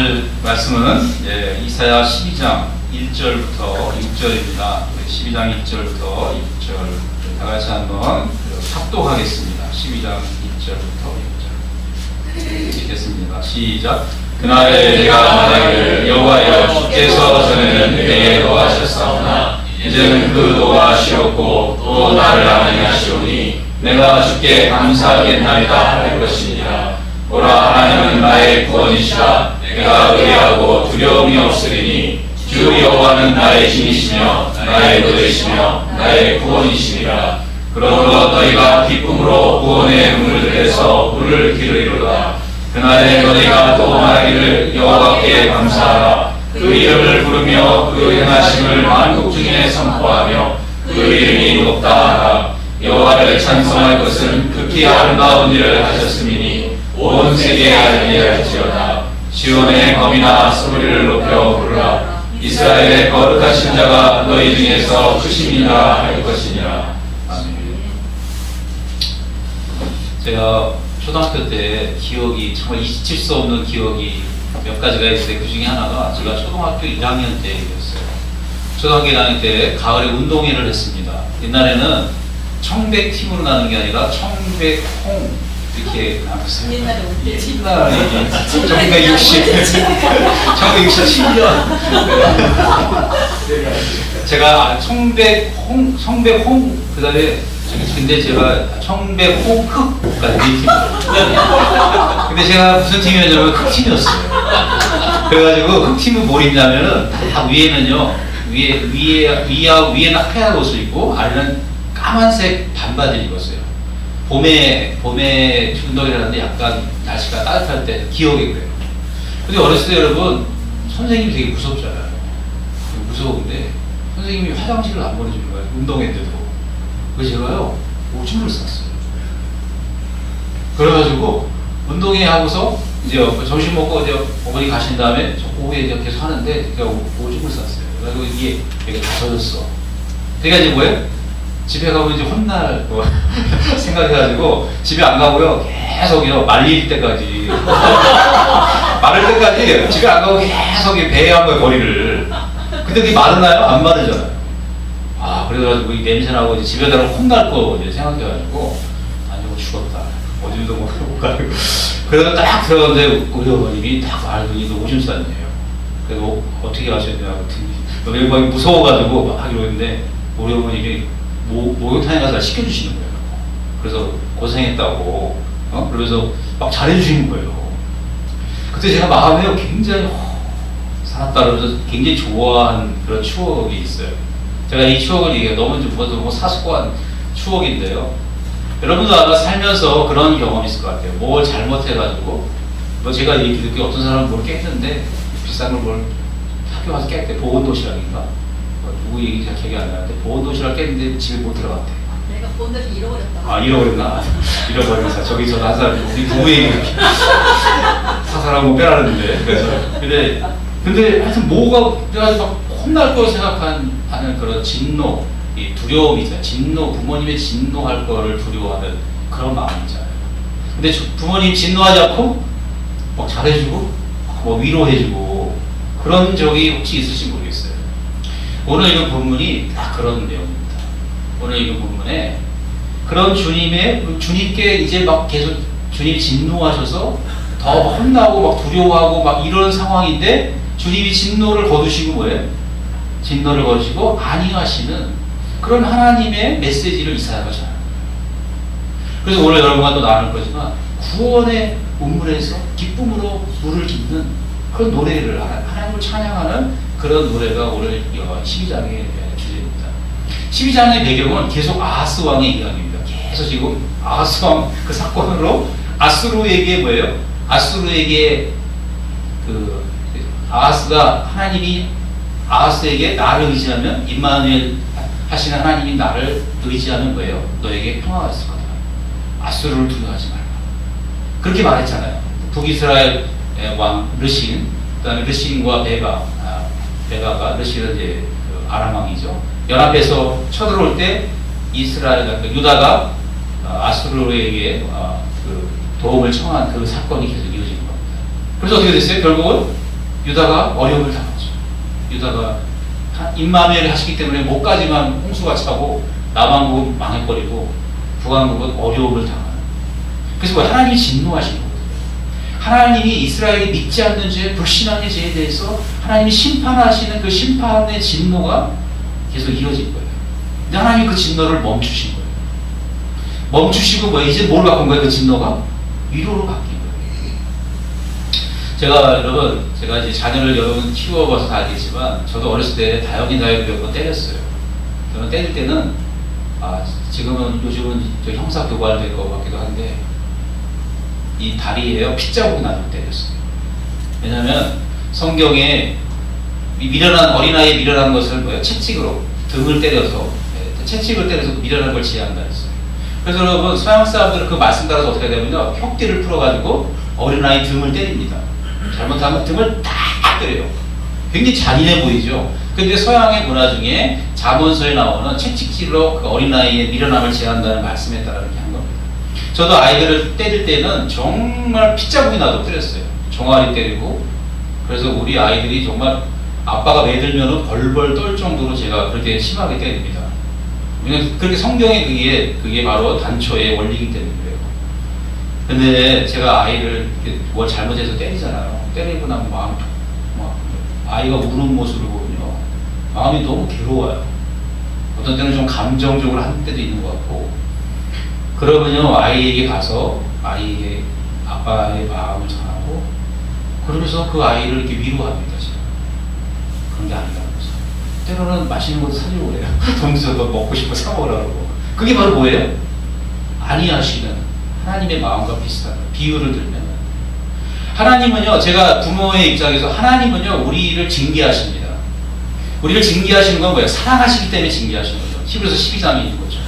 오늘 말씀은 이사야 12장 1절부터 6절입니다. 12장 1절부터 6절 다 같이 한번 합독하겠습니다. 12장 1절부터 6절 읽겠습니다. 시작. 그날에 내가 말하기를 여호와여 주께서 전에는 내게 노하셨사오나 이제는 그 노하시었고 또 나를 아니하시오니 내가 주께 감사하겠나이다 할 것이니라. 보라, 하나님은 나의 구원이시라. 내가 의뢰하고 두려움이 없으리니 주 여호와는 나의 힘이시며 나의 노래시며 나의 구원이시니라. 그러므로 너희가 기쁨으로 구원의 문을 들에서 물을 기르리로다. 그날에 너희가 또 말하기를 여호와께 감사하라. 그 이름을 부르며 그 행하심을 만국 중에 선포하며 그 이름이 높다 하라. 여호와를 찬송할 것은 극히 아름다운 일을 하셨음이니 온 세계에 알리할지어다. 시온의 검이나 소리를 높여 부르라. 이스라엘의 거룩하신 자가 너희 중에서 크심이라 할 것이니라. 아멘. 제가 초등학교 때 기억이 정말 잊힐 수 없는 기억이 몇 가지가 있는데 그 중에 하나가 제가 초등학교 1학년 때였어요. 초등학교 1학년 때 가을에 운동회를 했습니다. 옛날에는 청백팀으로 나는 게 아니라 청백홍 이렇게 나눴어요. 옛날에 1967년 제가 청백홍 그 다음에 근데 제가 청백홍흑까지 팀으로 근데 제가 무슨 팀이었냐면 흑팀이었어요. 그래가지고 흑팀은 뭘 입냐면은 다 위에는요 위에는 하얀 옷을 입고 아래는 까만색 반바지를 입었어요. 봄에 운동이라는데 약간 날씨가 따뜻할 때 기억이 그래요. 근데 어렸을 때 여러분 선생님이 되게 무섭잖아요. 무서운데 선생님이 화장실을 안 보내주는 거예요. 운동회인데도. 그래서 제가요 오줌을 쌌어요. 그래가지고 운동회 하고서 이제 점심 먹고 이제 어머니 가신 다음에 저 오후에 이제 계속 하는데 제가 오줌을 쌌어요. 그래가지고 이게 다 젖었어. 그러니까 이제 뭐예요? 집에 가면 이제 혼날 거 생각해가지고 집에 안 가고요 계속요 말릴 때까지 마를 때까지 집에 안 가고 계속 배에 한 거예요 머리를. 근데 그게 마르나요? 안 마르잖아요. 아 그래가지고 이 냄새 나고 이제 집에 가면 혼날 거 이제 생각해가지고 아니 뭐 죽었다 어디도 못 가고 그래서 딱 들어갔는데 우리 어머님이 딱 말더니 너 오줌 쌌네요. 그래서 어떻게 하셨냐고 그랬더니 막 무서워가지고 막 하기로 했는데 우리 어머님이 목욕탕에 가서 시켜주시는 거예요. 그래서 고생했다고 그러면서 막 잘해주시는 거예요. 그때 제가 마음에 굉장히 살았다 그러면서 굉장히 좋아한 그런 추억이 있어요. 제가 이 추억을 얘기해요. 너무 사소한 추억인데요. 여러분도 아마 살면서 그런 경험이 있을 것 같아요. 뭘 잘못해가지고 뭐 제가 얘기 듣기 어떤 사람은 뭘 깼는데 비싼 걸 뭘 학교 가서 깼대. 보온도시락인가? 누구 얘기 잘 기억이 안 나는데 보온도시락 깼는데 집에 못 들어갔대. 내가 보온도시락 잃어버렸다. 아 잃어버렸나? 잃어버렸어. 저기 저 한 사람 우리 부부 얘기 사살하고 빼라는데 그래서 근데 하여튼 뭐가 내가 막 혼날 거 생각하는 그런 진노, 이 두려움이 있잖아요. 진노, 부모님의 진노할 거를 두려워하는 그런 마음이 있잖아요. 근데 부모님 진노하지 않고 막 잘해주고 뭐 위로해주고 그런 적이 혹시 있으신지 모르겠어요. 오늘 읽은 본문이 딱 그런 내용입니다. 오늘 읽은 본문에 그런 주님께 이제 막 계속 주님이 진노하셔서 더 혼나고 막 두려워하고 막 이런 상황인데 주님이 진노를 거두시고 뭐예요? 진노를 거두시고 안위하시는 그런 하나님의 메시지를 이사야가 전합니다. 그래서 오늘 여러분과 또 나눌 거지만 구원의 운물에서 기쁨으로 물을 깃는 그런 노래를 하나님을 찬양하는 그런 노래가 오늘 12장의 주제입니다. 12장의 배경은 계속 아하스 왕의 이야기입니다. 계속 지금 아하스 왕 그 사건으로 아수르에게 뭐예요? 아수르에게 그 아하스가 하나님이 아하스에게 나를 의지하면 임마누엘 하시는 하나님이 나를 의지하는 거예요. 너에게 평화가 있을 거다. 아수르를 두려워하지 말라. 그렇게 말했잖아요. 북이스라엘 왕 르신, 그다음에 르신과 베가가 르신은 이제 그 아람 왕이죠. 연합해서 쳐들어올 때 이스라엘, 유다가 아수르에게 그 도움을 청한 그 사건이 계속 이어진 겁니다. 그래서 어떻게 됐어요? 결국은 유다가 어려움을 당하죠. 유다가 임마누엘을 하시기 때문에 목까지만 홍수가 차고 남왕국은 망해버리고 북왕국은 어려움을 당하는. 그래서 뭐 하나님이 진노하시는 거거든요. 하나님이 이스라엘이 믿지 않는 죄, 불신앙의 죄에 대해서 하나님이 심판하시는 그 심판의 진노가 계속 이어질 거예요. 근데 하나님이 그 진노를 멈추신 거예요. 멈추시고 뭐 이제 뭘 바꾼 거예요? 그 진노가 위로로 바뀐 거예요. 제가 이제 자녀를 여러분 키워봐서 다 알겠지만 저도 어렸을 때 다영이 몇 번 때렸어요. 저는 때릴 때는 요즘은 저 형사 교관될 것 같기도 한데 이 다리에요 핏자국이 나서 때렸어요. 왜냐하면 성경에 어린아이에 밀어난 것을 채찍으로 등을 때려서 채찍을 때려서 밀어난 걸 지혜한다 했어요. 그래서 여러분 서양 사람들은 그 말씀 따라서 어떻게 되냐면요 혁대를 풀어가지고 어린아이 등을 때립니다. 잘못하면 등을 딱 때려요. 굉장히 잔인해 보이죠. 근데 서양의 문화 중에 잠언서에 나오는 채찍질로 그 어린아이의 미련함을 제한다는 말씀에 따라 이렇게 한 겁니다. 저도 아이들을 때릴 때는 정말 핏자국이 나도 때렸어요. 종아리 때리고. 그래서 우리 아이들이 정말 아빠가 매들면 벌벌 떨 정도로 제가 그렇게 심하게 때립니다. 왜냐면 그렇게 성경에 그게 바로 단초의 원리이기 때문이에요. 근데 제가 아이를 뭘 잘못해서 때리잖아요. 때리고 나면 아이가 우는 모습을 보면요 마음이 너무 괴로워요. 어떤 때는 좀 감정적으로 한 때도 있는 것 같고. 그러면요 아이에게 가서 아이의 아빠의 마음을 전하고 그러면서 그 아이를 이렇게 위로합니다. 제가 그런 게 아니라고 해서 때로는 맛있는 것도 사주고 그래요. 돈 주셔서 먹고 싶어 사 먹으라고. 그게 바로 뭐예요? 안위하시는 하나님의 마음과 비슷한 비유를 들면 하나님은요 제가 부모의 입장에서 하나님은요 우리를 징계하십니다. 우리를 징계하시는 건 뭐예요? 사랑하시기 때문에 징계하시는 거죠. 히브리서 12장에 있는 거죠.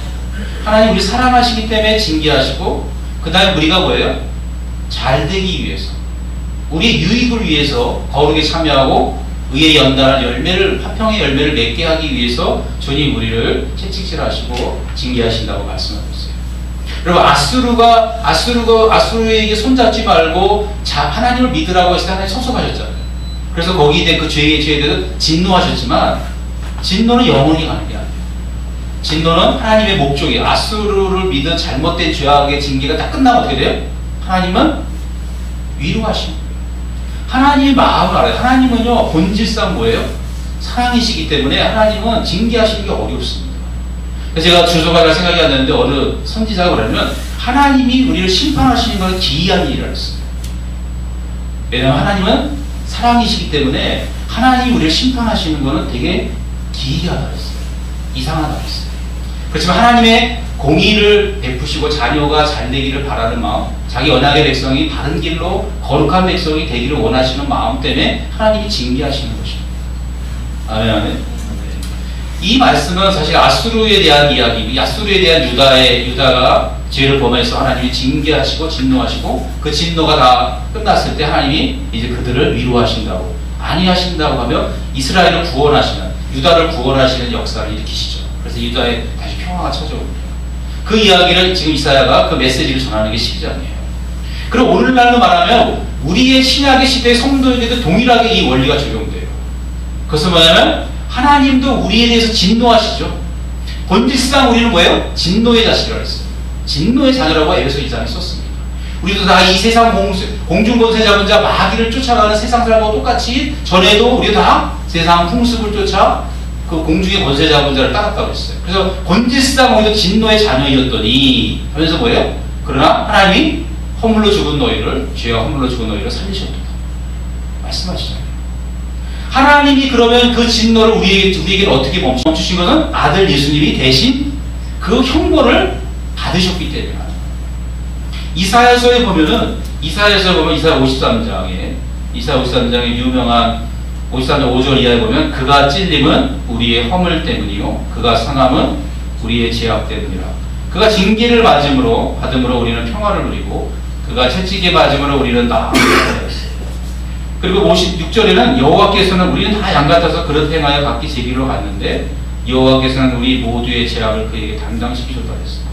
하나님 우리 사랑하시기 때문에 징계하시고 그 다음에 우리가 뭐예요? 잘되기 위해서 우리의 유익을 위해서 거룩에 참여하고 의에 연단한 열매를 화평의 열매를 맺게 하기 위해서 주님 우리를 채찍질하시고 징계하신다고 말씀하고 있어요. 여러분 아수르에게 손잡지 말고 하나님을 믿으라고 했을 때 하나님 섭섭하셨잖아요. 그래서 거기에 대한 그 죄에 대해서 진노하셨지만 진노는 영원히 가는 게 아니에요. 진노는 하나님의 목적이에요. 아수르를 믿은 잘못된 죄악의 징계가 딱 끝나면 어떻게 돼요? 하나님은 위로하시는 거예요. 하나님의 마음을 알아요. 하나님은요 본질상 뭐예요? 사랑이시기 때문에 하나님은 징계하시는 게 어렵습니다. 제가 주소가를 생각이 안 나는데 어느 선지자가 그러면 하나님이 우리를 심판하시는 건 기이한 일이라고 했어요. 왜냐하면 하나님은 사랑이시기 때문에 하나님이 우리를 심판하시는 것은 되게 기이하다고 했어요. 이상하다고 했어요. 그렇지만 하나님의 공의를 베푸시고 자녀가 잘되기를 바라는 마음, 자기 언약의 백성이 바른 길로 거룩한 백성이 되기를 원하시는 마음 때문에 하나님이 징계하시는 것입니다. 아멘, 아멘. 이 말씀은 사실 아수르에 대한 이야기, 아수르에 대한 유다가 죄를 범해서 하나님이 징계하시고 진노하시고 그 진노가 다 끝났을 때 하나님이 이제 그들을 위로하신다고 안위하신다고 하며 이스라엘을 구원하시는 유다를 구원하시는 역사를 일으키시죠. 그래서 유다에 다시 평화가 찾아옵니다. 그 이야기를 지금 이사야가 그 메시지를 전하는 게 12장이에요. 그리고 오늘날로 말하면 우리의 신약의 시대의 성도에게도 동일하게 이 원리가 적용돼요. 그것은 뭐냐면 하나님도 우리에 대해서 진노하시죠. 본질상 우리는 뭐예요? 진노의 자식이라고 했어요. 진노의 자녀라고 에베소 2장에 썼습니다. 우리도 다 이 세상 공중권세 잡은 자 마귀를 쫓아가는 세상 사람하고 똑같이 전에도 우리 다 세상 풍습을 쫓아 그 공중의 권세 잡은 자를 따랐다고 했어요. 그래서 본질상 우리도 진노의 자녀이었더니 하면서 뭐예요? 그러나 하나님이 허물로 죽은 너희를 죄와 허물로 죽은 너희를 살리셨도다 말씀하시잖아요. 하나님이 그러면 그 진노를 우리에게 어떻게 멈추신 것은 아들 예수님이 대신 그 형벌을 받으셨기 때문에. 이사야서에 보면 이사야 53장에 유명한 53장 5절 이하에 보면 그가 찔림은 우리의 허물 때문이요 그가 상함은 우리의 죄악 때문이라. 그가 징계를 받음으로 우리는 평화를 누리고 그가 채찍에 맞음으로 우리는 나음을 받았어요. 그리고 56절에는 여호와께서는 우리는 다 양같아서 그릇 행하여 각기 제 길로 갔는데 여호와께서는 우리 모두의 죄악을 그에게 담당시키셨다 했어요.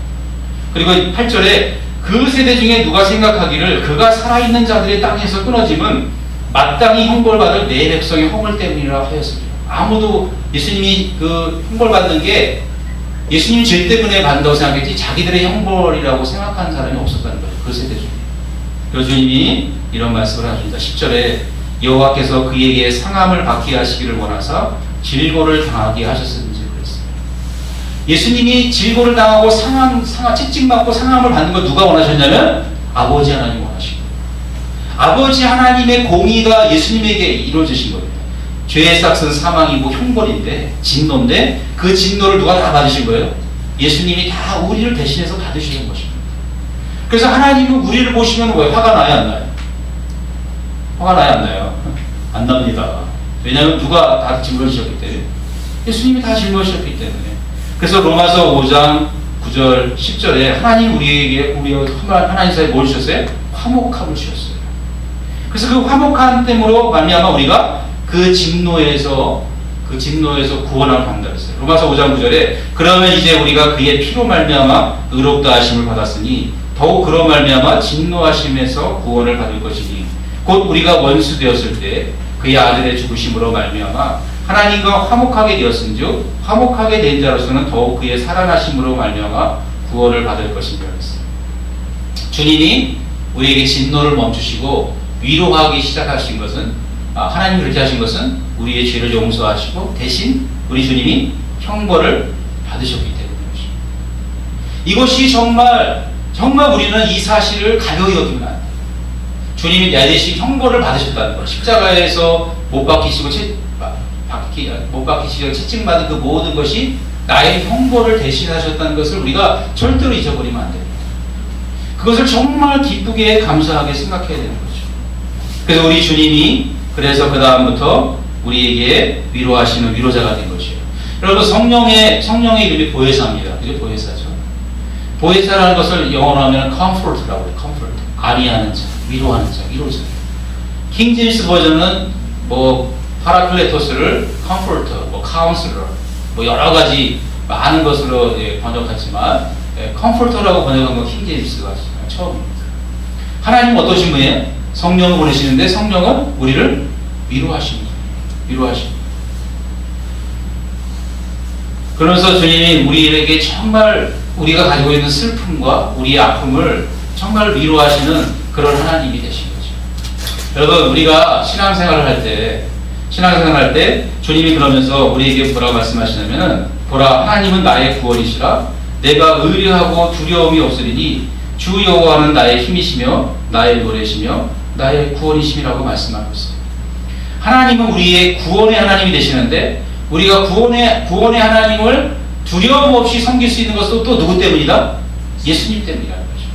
그리고 8절에 그 세대 중에 누가 생각하기를 그가 살아있는 자들의 땅에서 끊어짐은 마땅히 형벌받을 내 백성의 허물 때문이라 하였습니다. 아무도 예수님이 그 형벌받는 게 예수님 죄 때문에 받는다고 생각했지 자기들의 형벌이라고 생각하는 사람이 없었다는 거죠. 그 세대 중에. 그래서 주님이 이런 말씀을 하십니다. 10절에 여호와께서 그에게 상함을 받게 하시기를 원하사 질고를 당하게 하셨는지 그랬습니다. 예수님이 질고를 당하고 채찍맞고 상함을 받는 걸 누가 원하셨냐면 아버지 하나님 원하신 거예요. 아버지 하나님의 공의가 예수님에게 이루어지신 거예요. 죄의 삭은 사망이고 형벌인데 진노인데 그 진노를 누가 다 받으신 거예요? 예수님이 다 우리를 대신해서 받으시는 것입니다. 그래서 하나님은 우리를 보시면 왜 화가 나요? 안 나요? 화가 나요? 안 나요? 안 납니다. 왜냐하면 누가 다 짊어지셨기 때문에 예수님이 다 짊어지셨기 때문에. 그래서 로마서 5장 9절 10절에 하나님 우리에게 하나님 사이에 뭘 주셨어요? 화목함을 주셨어요. 그래서 그 화목함 때문으로 말미암아 우리가 그 진노에서 구원함을 받는다 그랬어요. 로마서 5장 9절에 그러면 이제 우리가 그의 피로 말미암아 의롭다 하심을 받았으니 더욱 그로 말미암아 진노하심에서 구원을 받을 것이니 곧 우리가 원수 되었을 때 그의 아들의 죽으심으로 말미암아 하나님과 화목하게 되었은즉 화목하게 된 자로서는 더욱 그의 살아나심으로 말미암아 구원을 받을 것이라 그랬어요. 주님이 우리에게 진노를 멈추시고 위로하기 시작하신 것은 하나님이 그렇게 하신 것은 우리의 죄를 용서하시고 대신 우리 주님이 형벌을 받으셨기 때문입니다. 이것이 정말 우리는 이 사실을 가벼이 여기면 안 돼요. 주님이 내 대신 형벌을 받으셨다는 것. 십자가에서 못 박히시고 채찍받은 그 모든 것이 나의 형벌을 대신하셨다는 것을 우리가 절대로 잊어버리면 안 됩니다. 그것을 정말 기쁘게 감사하게 생각해야 되는 거죠. 그래서 우리 주님이 그래서 그 다음부터 우리에게 위로하시는 위로자가 된 것이에요. 여러분 성령의 이름이 보혜사입니다. 그게 보혜사죠. 보혜사라는 것을 영어로 하면 comfort라고 해요. comfort. 안위하는 자, 위로하는 자, 위로자. 킹제임스 버전은 파라클레토스를 comforter, counselor, 여러 가지 많은 것으로 번역했지만 comforter라고 번역한 건 킹제임스가 처음입니다. 하나님은 어떠신 분이에요? 성령을 보내시는데 성령은 우리를 위로하십니다. 그러면서 주님이 우리에게 정말 우리가 가지고 있는 슬픔과 우리의 아픔을 정말 위로하시는 그런 하나님이 되신 거죠. 여러분 우리가 신앙생활을 할 때 주님이 그러면서 우리에게 뭐라고 말씀하시냐면은 보라 하나님은 나의 구원이시라 내가 의뢰하고 두려움이 없으리니 주 여호와는 나의 힘이시며 나의 노래시며 나의 구원이심이라고 말씀하고 있어요. 하나님은 우리의 구원의 하나님이 되시는데 우리가 구원의 하나님을 두려움 없이 섬길 수 있는 것도 또 누구 때문이다? 예수님 때문이라는 거죠.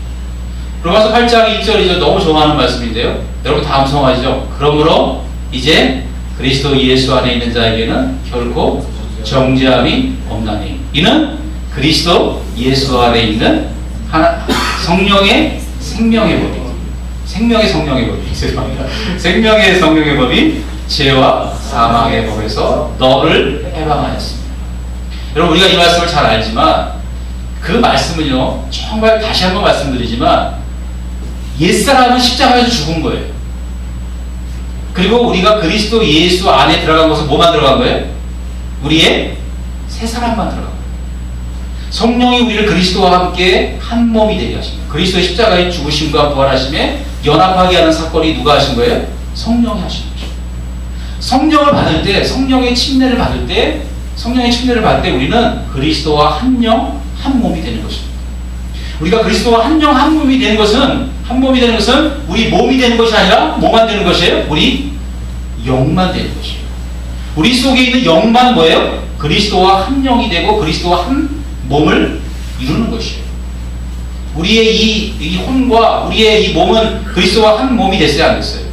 로마서 8장 1절이죠. 너무 좋아하는 말씀인데요. 여러분 다 암송하시죠? 그러므로 이제 그리스도 예수 안에 있는 자에게는 결코 정죄함이 없나니 이는 그리스도 예수 안에 있는 성령의 생명의 법이 생명의 성령의 법이 생명의 성령의 법이 죄와 사망의 법에서 너를 해방하였습니다. 여러분 우리가 이 말씀을 잘 알지만 그 말씀은요 정말 다시 한번 말씀드리지만 옛사람은 십자가에서 죽은 거예요. 그리고 우리가 그리스도 예수 안에 들어간 것은 뭐만 들어간 거예요? 우리의 새 사람만 들어간 거예요. 성령이 우리를 그리스도와 함께 한 몸이 되게 하십니다. 그리스도의 십자가의 죽으심과 부활하심에 연합하게 하는 사건이 누가 하신 거예요? 성령이 하신 거죠. 성령을 받을 때, 성령의 침례를 받을 때 우리는 그리스도와 한 영, 한 몸이 되는 것입니다. 우리가 그리스도와 한 영, 한 몸이 되는 것은 우리 몸이 되는 것이 아니라 뭐만 되는 것이에요? 우리 영만 되는 것이에요. 우리 속에 있는 영만 뭐예요? 그리스도와 한 영이 되고 그리스도와 한 몸을 이루는 것이에요. 우리의 이 혼과 우리의 이 몸은 그리스도와 한 몸이 됐어요? 안 됐어요?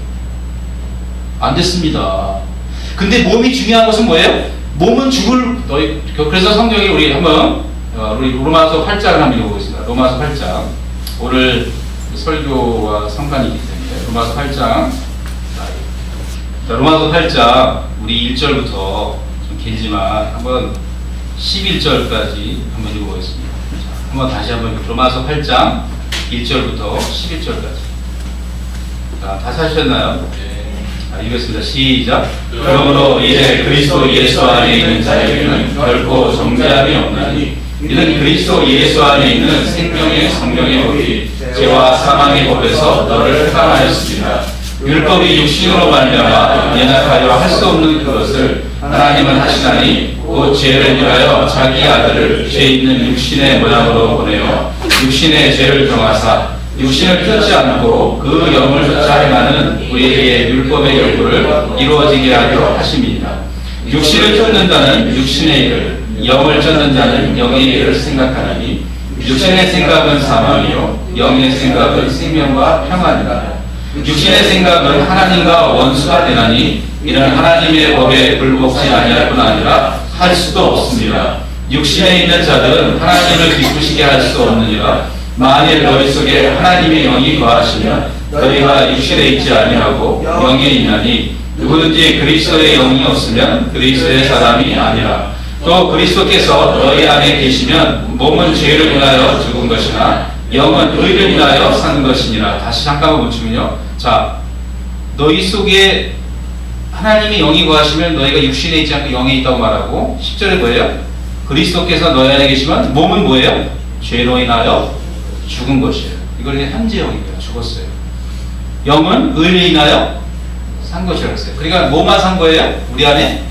안 됐습니다. 근데 몸이 중요한 것은 뭐예요? 몸은 그래서 성경이 우리 한번 우리 로마서 8장을 한번 읽어보겠습니다. 로마서 8장 오늘 설교와 상관이 있기 때문에 로마서 8장 로마서 8장 우리 1절부터 좀 길지만 한번 11절까지 한번 읽어보겠습니다. 한번 다시 한번 로마서 8장 1절부터 11절까지 다 하셨나요? 네. 읽겠습니다. 시작. 그러므로 이제 그리스도 예수 안에 있는 자에게는 결코 정죄함이 없나니 이는 그리스도 예수 안에 있는 생명의 성령의 법이 죄와 사망의 법에서 너를 해방하였습니다. 율법이 육신으로 말미암아 연약하여 할 수 없는 그것을 하나님은 하시나니 곧 죄를 위하여 자기 아들을 죄 있는 육신의 모양으로 보내어 육신의 죄를 정하사 육신을 쫓지 않고 그 영을 쫓아 행하는 우리에게 율법의 결부를 이루어지게 하려 하심이니라. 육신을 쫓는 자는 육신의 일을, 영을 쫓는 자는 영의 일을 생각하나니 육신의 생각은 사망이요 영의 생각은 생명과 평안이라. 육신의 생각은 하나님과 원수가 되나니 이는 하나님의 법에 불복지 아니할 뿐 아니라 할 수도 없습니다. 육신에 있는 자들은 하나님을 기쁘시게 할 수 없느니라. 만일 너희 속에 하나님의 영이 거하시면 너희가 육신에 있지 아니하고 영에 있나니 누구든지 그리스도의 영이 없으면 그리스도의 사람이 아니라. 또 그리스도께서 너희 안에 계시면 몸은 죄를 인하여 죽은 것이나 영은 의를 인하여 사는 것이니라. 다시 잠깐만 멈추면요. 자, 너희 속에 하나님의 영이 거하시면 너희가 육신에 있지 않고 영에 있다고 말하고 10절에 뭐예요? 그리스도께서 너희 안에 계시면 몸은 뭐예요? 죄로 인하여 죽은 것이에요. 이걸 현재 영입니다. 죽었어요. 영은 의를 인하여 산 것이라고 했어요. 그러니까 뭐만 산 거예요? 우리 안에?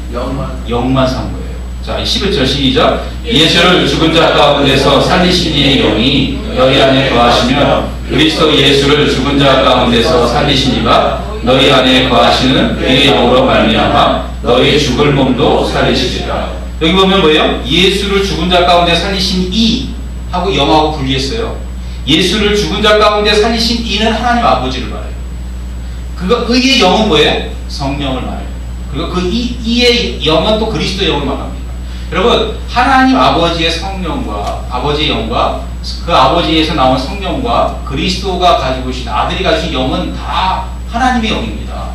영만 산 거예요. 자, 11절 시작. 예수를 죽은 자 가운데서 살리신 이의 영이 너희 안에 거하시며 그리스도 예수를 죽은 자 가운데서 살리신 이가 너희 안에 거하시는 그의 영으로 말미암아 너희 죽을 몸도 살리시리라. 여기 보면 뭐예요? 예수를 죽은 자 가운데 살리신 이 하고 영하고 분리했어요. 예수를 죽은 자 가운데 살리신 이는 하나님 아버지를 말해요. 의의 영은 뭐예요? 성령을 말해요. 그리고 그 이의 영은 또 그리스도의 영을 말합니다. 여러분, 하나님 아버지의 성령과 아버지의 영과 그 아버지에서 나온 성령과 그리스도가 가지고 계신 아들이 가진 영은 다 하나님의 영입니다.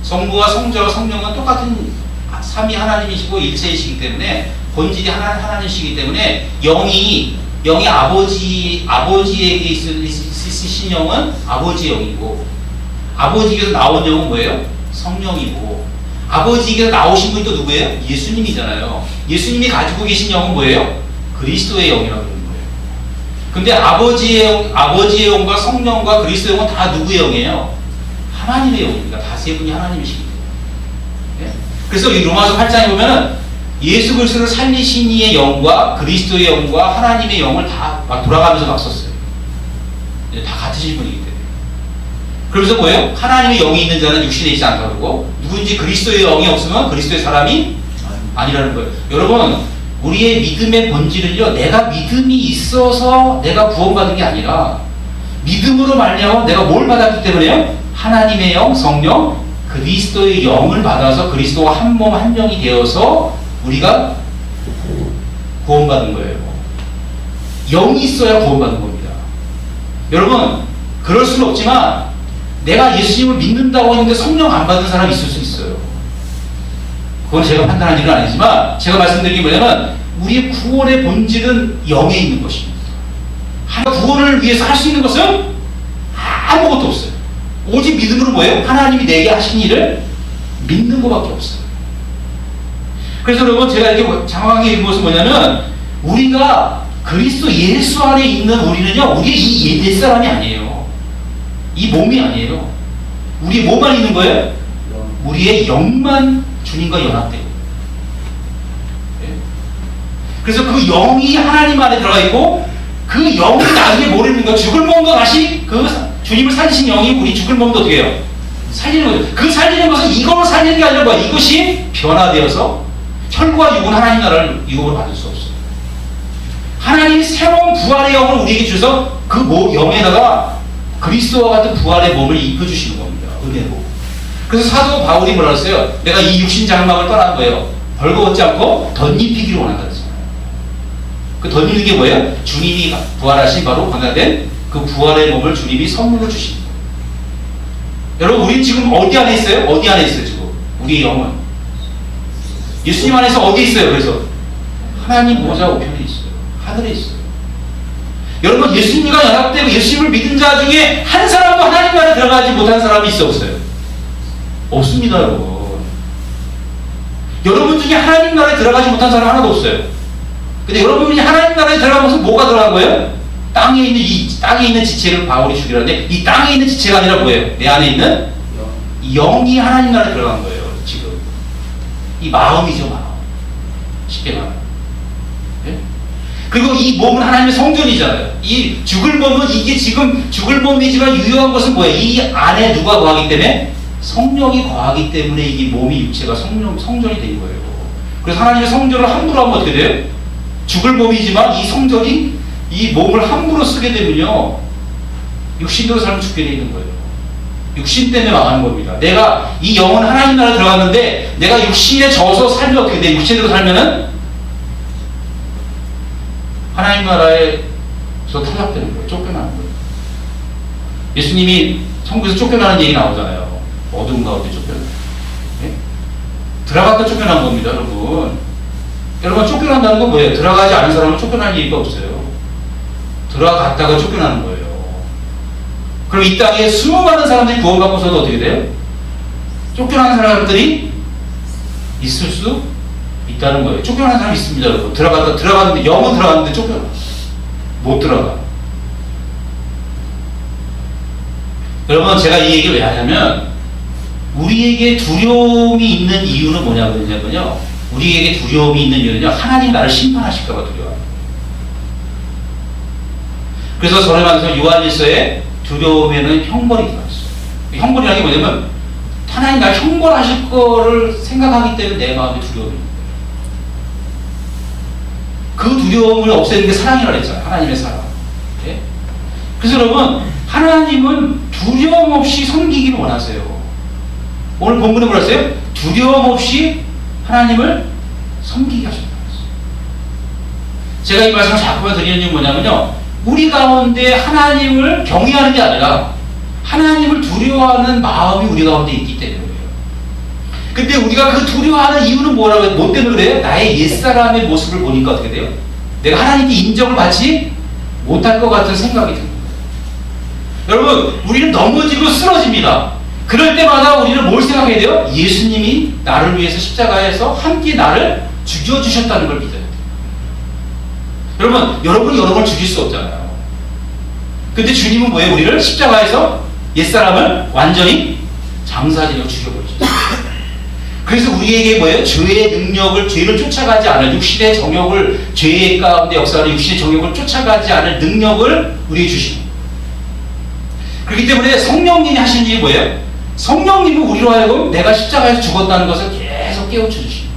성부와 성자와 성령은 똑같은 삼위 하나님이시고 일체이시기 때문에 본질이 하나님이시기 때문에 영이 아버지에게 있으신 영은 아버지의 영이고 아버지에게서 나온 영은 뭐예요? 성령이고 아버지에게서 나오신 분이 또 누구예요? 예수님이잖아요. 예수님이 가지고 계신 영은 뭐예요? 그리스도의 영이라고 그러는 거예요. 근데 아버지의 영과 성령과 그리스도의 영은 다 누구의 영이에요? 하나님의 영입니다. 다 세 분이 하나님이시기 때문에. 네? 그래서 이 로마서 8장에 보면은 예수 그리스도를 살리신 이의 영과 그리스도의 영과 하나님의 영을 다 막 돌아가면서 막 썼어요. 다 같으신 분이기 때문에. 그러면서 뭐예요? 하나님의 영이 있는 자는 육신에 있지 않다고 그러고 누군지 그리스도의 영이 없으면 그리스도의 사람이 아니라는 거예요. 여러분, 우리의 믿음의 본질은요, 내가 믿음이 있어서 내가 구원받은 게 아니라 믿음으로 말미암아 내가 뭘 받았기 때문에요? 하나님의 영, 성령, 그리스도의 영을 받아서 그리스도와 한 몸 한 영이 되어서 우리가 구원받은 거예요. 영이 있어야 구원받는 겁니다. 여러분, 그럴 수는 없지만 내가 예수님을 믿는다고 했는데 성령 안 받은 사람이 있을 수 있어요. 그건 제가 판단한 일은 아니지만 제가 말씀드린 게 뭐냐면 우리의 구원의 본질은 영에 있는 것입니다. 하나님 구원을 위해서 할 수 있는 것은 아무것도 없어요. 오직 믿음으로 뭐예요? 하나님이 내게 하신 일을 믿는 것밖에 없어요. 그래서 여러분, 제가 이렇게 장황하게 읽은 것은 뭐냐면 우리가 그리스도 예수 안에 있는 우리는요, 우리의 이 옛사람이 아니에요. 이 몸이 아니에요. 우리의 뭐만 있는 거예요? 우리의 영만 주님과 연합되고. 네? 그래서 그 영이 하나님 안에 들어가 있고 그 영이 나중에 뭘 입는 거예요? 죽을 몸도 다시 그 주님을 살리신 영이 우리 죽을 몸도 어떻게 해요? 살리는 거죠. 그 살리는 것은 이걸로 살리는 게 아니라 뭐야? 이것이 변화되어서 혈과 육은 하나님 나라를 유혹을 받을 수 없어요. 하나님이 새로운 부활의 영을 우리에게 주셔서 그 영에다가 그리스도와 같은 부활의 몸을 입혀주시는 겁니다. 은혜로. 그래서 사도 바울이 뭐라 했어요? 내가 이 육신 장막을 떠난 거예요. 벌거벗지 않고 덧입히기를 원한다 그랬잖아요. 그 덧입는 게 뭐예요? 주님이 부활하신 바로 변화된 그 부활의 몸을 주님이 선물로 주신 거예요. 여러분, 우리 지금 어디 안에 있어요? 어디 안에 있어요 지금? 우리의 영은 예수님 안에서 어디 있어요? 그래서 하나님 보좌 우편에 있어요. 하늘에 있어요. 여러분, 예수님과 연합되고 예수님을 믿은 자 중에 한 사람도 하나님 안에 들어가지 못한 사람이 있어 없어요? 없습니다, 여러분. 여러분 중에 하나님 나라에 들어가지 못한 사람 하나도 없어요. 근데 여러분이 하나님 나라에 들어가면서 뭐가 들어간 거예요? 땅에 있는 지체를 바울이 죽이라는데, 이 땅에 있는 지체가 아니라 뭐예요? 내 안에 있는 영이 하나님 나라에 들어간 거예요, 지금. 이 마음이죠, 마음. 쉽게 말하면. 네? 그리고 이 몸은 하나님의 성전이잖아요. 이 죽을 몸은, 이게 지금 죽을 몸이지만 유효한 것은 뭐예요? 이 안에 누가 거하기 때문에? 성령이 거하기 때문에 이 몸이, 육체가 성전이 된 거예요. 그래서 하나님의 성전을 함부로 하면 어떻게 돼요? 죽을 몸이지만 이 성전이 이 몸을 함부로 쓰게 되면요, 육신대로 살면 죽게 돼 있는 거예요. 육신 때문에 망하는 겁니다. 내가 이 영은 하나님 나라에 들어갔는데 내가 육신에 져서 살면 어떻게 돼? 육신대로 살면은 하나님 나라에서 탈락되는 거예요. 쫓겨나는 거예요. 예수님이 천국에서 쫓겨나는 얘기 나오잖아요. 어두운 가운데 쫓겨나요. 네? 들어갔다 쫓겨난 겁니다, 여러분. 여러분, 쫓겨난다는 건 뭐예요? 들어가지 않은 사람은 쫓겨날 얘기가 없어요. 들어갔다가 쫓겨나는 거예요. 그럼 이 땅에 수많은 사람들이 구원받고서도 어떻게 돼요? 쫓겨나는 사람들이 있을 수 있다는 거예요. 쫓겨나는 사람이 있습니다, 여러분. 들어갔는데, 영은 들어갔는데 쫓겨나. 못 들어가. 여러분, 제가 이 얘기를 왜 하냐면, 우리에게 두려움이 있는 이유는 뭐냐면요. 우리에게 두려움이 있는 이유는요, 하나님 나를 심판하실까봐 두려워요. 그래서 전에 말해서 요한일서에 두려움에는 형벌이 들어있어요. 형벌이라는 게 뭐냐면, 하나님 나를 형벌하실 거를 생각하기 때문에 내 마음에 두려움이 있는 거예요. 그 두려움을 없애는 게 사랑이라고 했잖아요. 하나님의 사랑. 네? 그래서 여러분, 하나님은 두려움 없이 섬기기를 원하세요. 오늘 본문에 뭐라 했어요? 두려움 없이 하나님을 섬기게 하셨다고 했어요. 제가 이 말씀을 자꾸만 드리는 이유는 뭐냐면요, 우리 가운데 하나님을 경외하는 게 아니라 하나님을 두려워하는 마음이 우리 가운데 있기 때문에 그래요. 근데 우리가 그 두려워하는 이유는 뭐라고 해요? 뭐 때문에 그래요? 나의 옛사람의 모습을 보니까 어떻게 돼요? 내가 하나님께 인정을 받지 못할 것 같은 생각이 듭니다. 여러분, 우리는 넘어지고 쓰러집니다. 그럴 때마다 우리는 뭘 생각해야 돼요? 예수님이 나를 위해서 십자가에서 함께 나를 죽여주셨다는 걸 믿어야 돼요. 여러분이 여러분을 죽일 수 없잖아요. 근데 주님은 뭐예요? 우리를 십자가에서 옛사람을 완전히 장사지로 죽여버리죠. 그래서 우리에게 뭐예요? 죄의 능력을, 죄를 쫓아가지 않을, 육신의 정욕을, 죄의 가운데 역사하는 육신의 정욕을 쫓아가지 않을 능력을 우리에게 주시는 거예요. 그렇기 때문에 성령님이 하시는 일이 뭐예요? 성령님은 우리로 하여금 내가 십자가에서 죽었다는 것을 계속 깨우쳐 주시는 거예요.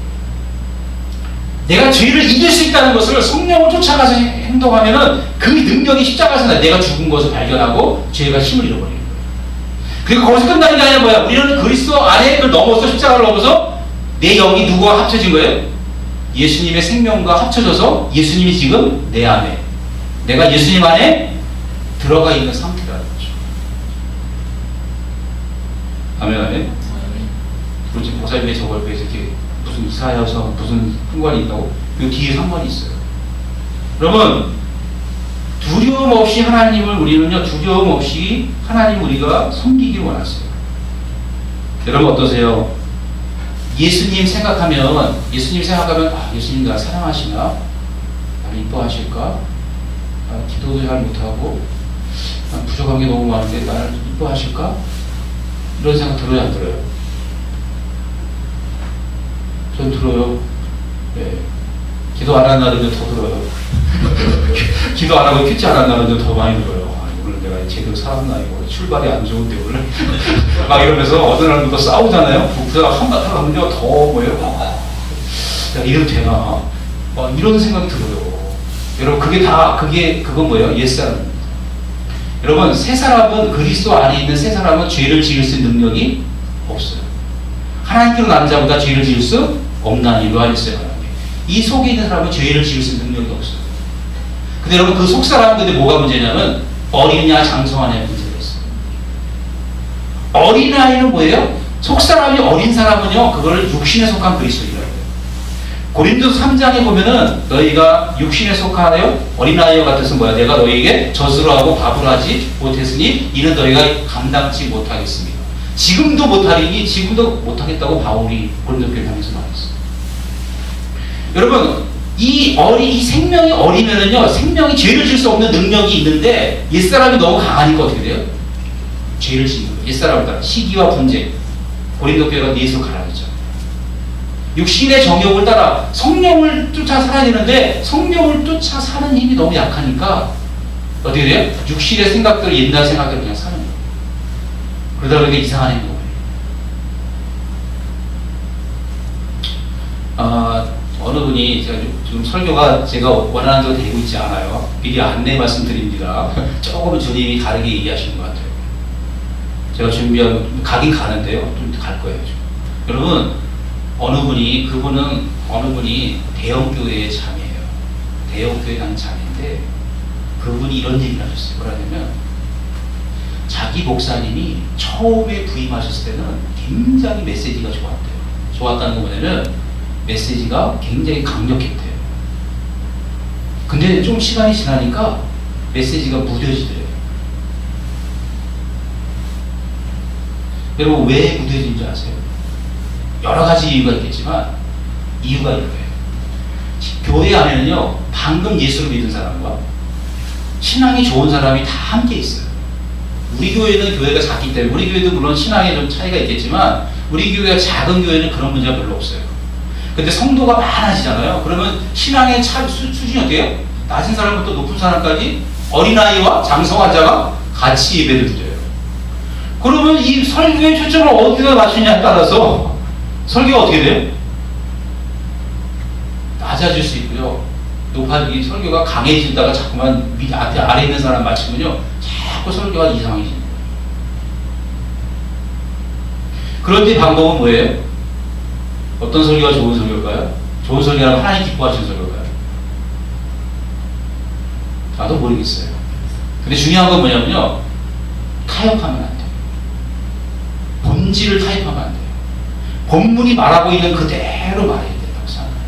내가 죄를 이길 수 있다는 것을 성령을 쫓아가서 행동하면은 그 능력이 십자가에서 내가 죽은 것을 발견하고 죄가 힘을 잃어버리는 거예요. 그리고 거기서 끝나는 게 아니라 뭐야? 우리는 그리스도 안에 그걸 넘어서 십자가를 넘어서 내 영이 누구와 합쳐진 거예요? 예수님의 생명과 합쳐져서 예수님이 지금 내 안에, 내가 예수님 안에 들어가 있는 상태라는 거죠. 아멘, 아멘. 그리고 지금 목사님의 저걸 위해서 이렇게 무슨 이사여서 무슨 상관이 있다고, 그 뒤에 상관이 있어요. 여러분, 두려움 없이 하나님을, 우리는요, 두려움 없이 하나님 우리가 섬기길 원하세요. 여러분 어떠세요? 예수님 생각하면, 예수님 나 사랑하시나? 나를 이뻐하실까? 기도도 잘 못하고, 부족한 게 너무 많은데 나를 이뻐하실까? 이런 생각 들어요, 안 들어요? 전 들어요. 네. 기도 안 한 날은 더 들어요. 기도 안 하고 큐티 안 한 날은 더 많이 들어요. 오늘 내가 제대로 살았나, 이거 출발이 안 좋은데 오늘. 막 이러면서 어느 날부터 싸우잖아요. 그러다가 한바탕 하면요, 더 뭐예요? 야, 이래도 되나? 막 이런 생각이 들어요. 여러분, 그건 뭐예요? 옛사람입니다. 여러분, 새 사람은, 그리스도 안에 있는 새 사람은 죄를 지을 수 있는 능력이 없어요. 하나님께로 나는 자보다 죄를 지을 수 없나니, 요한일서에. 이 속에 있는 사람은 죄를 지을 수 있는 능력이 없어요. 근데 여러분, 그 속 사람은 근데 뭐가 문제냐면, 어리냐 장성하냐의 문제가 있어요. 어린아이는 뭐예요? 속 사람이 어린 사람은요, 그거를 육신에 속한 그리스도인이라고 해요. 고린도서 3장에 보면은, 너희가 육신에 속하여 어린아이와 같아서 뭐야? 내가 너희에게 젖으로 하고 밥을 하지 못했으니 이는 너희가 감당치 못하겠습니다. 지금도 못하리니 지금도 못하겠다고 바울이 고린도교회 향해서 말했어요. 여러분, 이 생명이 어리면은요, 생명이 죄를 질 수 없는 능력이 있는데 옛사람이 너무 강하니까 어떻게 돼요? 죄를 짓는 거예요. 옛사람을 따라 시기와 분쟁. 고린도교회가 넷으로 가라앉죠. 육신의 정욕을 따라 성령을 쫓아 살아야 되는데 성령을 쫓아 사는 힘이 너무 약하니까 어떻게 돼요? 육신의 생각들, 옛날 생각대로 그냥 사는 거예요. 그러다 보니까 이상한 행동을 해요. 어느 분이 지금 설교가 제가 원하는 대로 되고 있지 않아요. 미리 안내 말씀드립니다. 조금은 주님이 다르게 얘기하시는 것 같아요. 제가 준비한, 가긴 가는데요. 좀 갈 거예요. 지금. 여러분, 어느 분이 대형교회의 자매예요. 대형교회 가는 자매인데, 그분이 이런 얘기를 하셨어요. 뭐라냐면, 자기 목사님이 처음에 부임하셨을 때는 굉장히 메시지가 좋았대요. 좋았다는 건 뭐냐면, 메시지가 굉장히 강력했대요. 근데 좀 시간이 지나니까 메시지가 무뎌지더래요. 여러분, 왜 무뎌진지 아세요? 여러 가지 이유가 있겠지만 이유가 이거예요. 교회 안에는요, 방금 예수를 믿은 사람과 신앙이 좋은 사람이 다 함께 있어요. 우리 교회는 교회가 작기 때문에, 우리 교회도 물론 신앙에 좀 차이가 있겠지만 우리 교회가 작은 교회는 그런 문제가 별로 없어요. 근데 성도가 많아지잖아요. 그러면 신앙의 수준이 어때요? 낮은 사람부터 높은 사람까지 어린아이와 장성환자가 같이 예배를 드려요. 그러면 이 설교의 초점을 어디다 맞추냐에 따라서 설교가 어떻게 돼요? 낮아질 수 있고요. 높아지기, 설교가 강해지다가 자꾸만 아래 있는 사람 맞추면요, 자꾸 설교가 이상해지는 거예요. 그런데 방법은 뭐예요? 어떤 설교가 좋은 설교일까요? 좋은 설교라면 하나님 기뻐하시는 설교일까요? 나도 모르겠어요. 근데 중요한 건 뭐냐면요, 타협하면 안 돼요. 본질을 타협하면 안 돼요. 본문이 말하고 있는 그대로 말해야 된다고 생각합니다.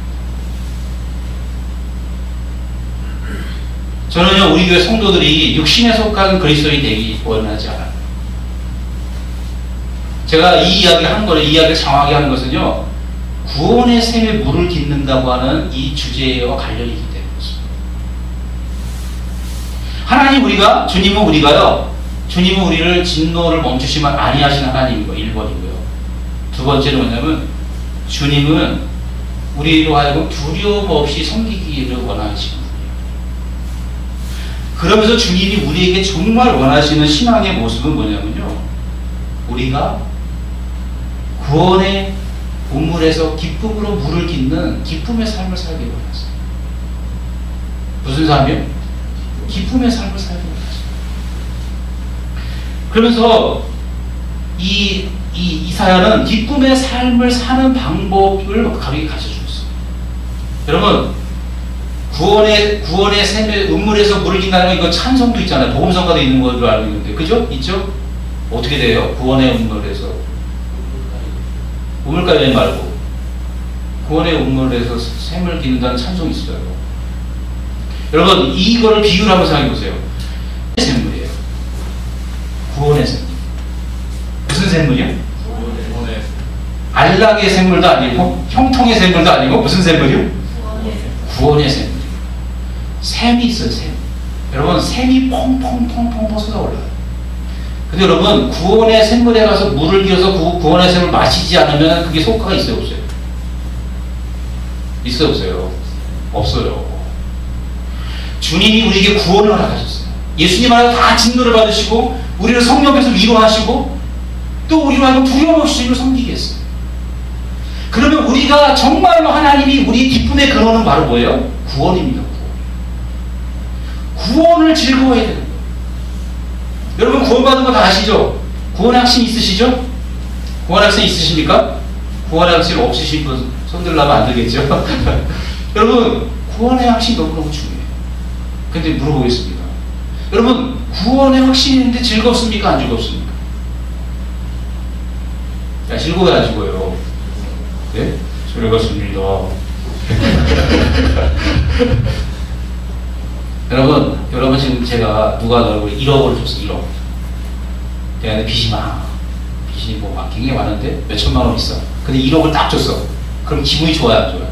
저는요, 우리 교회 성도들이 육신에 속한 그리스도인이 되기 원하지 않아요. 제가 이 이야기를 장황하게 하는 것은요, 구원의 샘에 물을 깃는다고 하는 이 주제와 관련이 있기 때문입니다. 하나님 주님은 우리를 진노를 멈추시면 아니하신 하나님인 거 1번이고요. 두 번째는 뭐냐면, 주님은 우리로 하여금 두려움 없이 섬기기를 원하시는 분이에요. 그러면서 주님이 우리에게 정말 원하시는 신앙의 모습은 뭐냐면요, 우리가 구원의 본물에서 기쁨으로 물을 깃는 기쁨의 삶을 살기 원하세요. 무슨 삶이요? 기쁨의 삶을 살기 원하세요. 그러면서 이사야는 기쁨의 삶을 사는 방법을 가르쳐 주었어요. 여러분, 구원의 샘에 음물에서 물을 깃는다는 건, 이거 찬송도 있잖아요. 복음성가도 있는 걸로 알고 있는데, 그죠? 있죠? 어떻게 돼요? 구원의 음물에서 우물가에 말고 구원의 우물에서 샘을 깃는다는 찬송이 있어요. 여러분, 이거를 비유를 한번 생각해 보세요. 샘물이에요. 구원의 샘물. 무슨 샘물이요? 구원의. 안락의 샘물도 아니고 형통의 샘물도 아니고 무슨 샘물이요? 구원의 샘물. 샘이 있어요. 샘. 여러분, 샘이 퐁퐁퐁퐁 쏟아올라요. 근데 여러분, 구원의 샘물에 가서 물을 기어서 구원의 샘을 마시지 않으면 그게 효과가 있어요, 없어요? 있어요, 없어요? 없어요. 주님이 우리에게 구원을 허락하셨어요. 예수님 안에서 다 진노를 받으시고 우리를 성령께서 위로하시고 또 우리로 하여금 두려움 없이 주님을 섬기게 했어요. 그러면 우리가 정말로 하나님이 우리의 기쁨의 근원은 바로 뭐예요? 구원입니다. 구원을 즐거워해야 되는 거예요. 여러분, 구원받은 거 다 아시죠? 구원의 확신 있으시죠? 구원의 확신 있으십니까? 구원의 확신 없으신 분 손 들라면 안 되겠죠? 여러분, 구원의 확신 너무너무 중요해요. 근데 물어보겠습니다. 여러분, 구원의 확신이 있는데 즐겁습니까? 안 즐겁습니까? 야, 즐거워요, 안 즐거워요? 네? 즐겁습니다. 여러분 지금 제가 누가 너를 1억을 줬어, 1억. 내가 빚이 많아. 빚이 뭐 굉장히 많은데 몇 천만 원 있어. 근데 1억을 딱 줬어. 그럼 기분이 좋아요, 안 좋아요?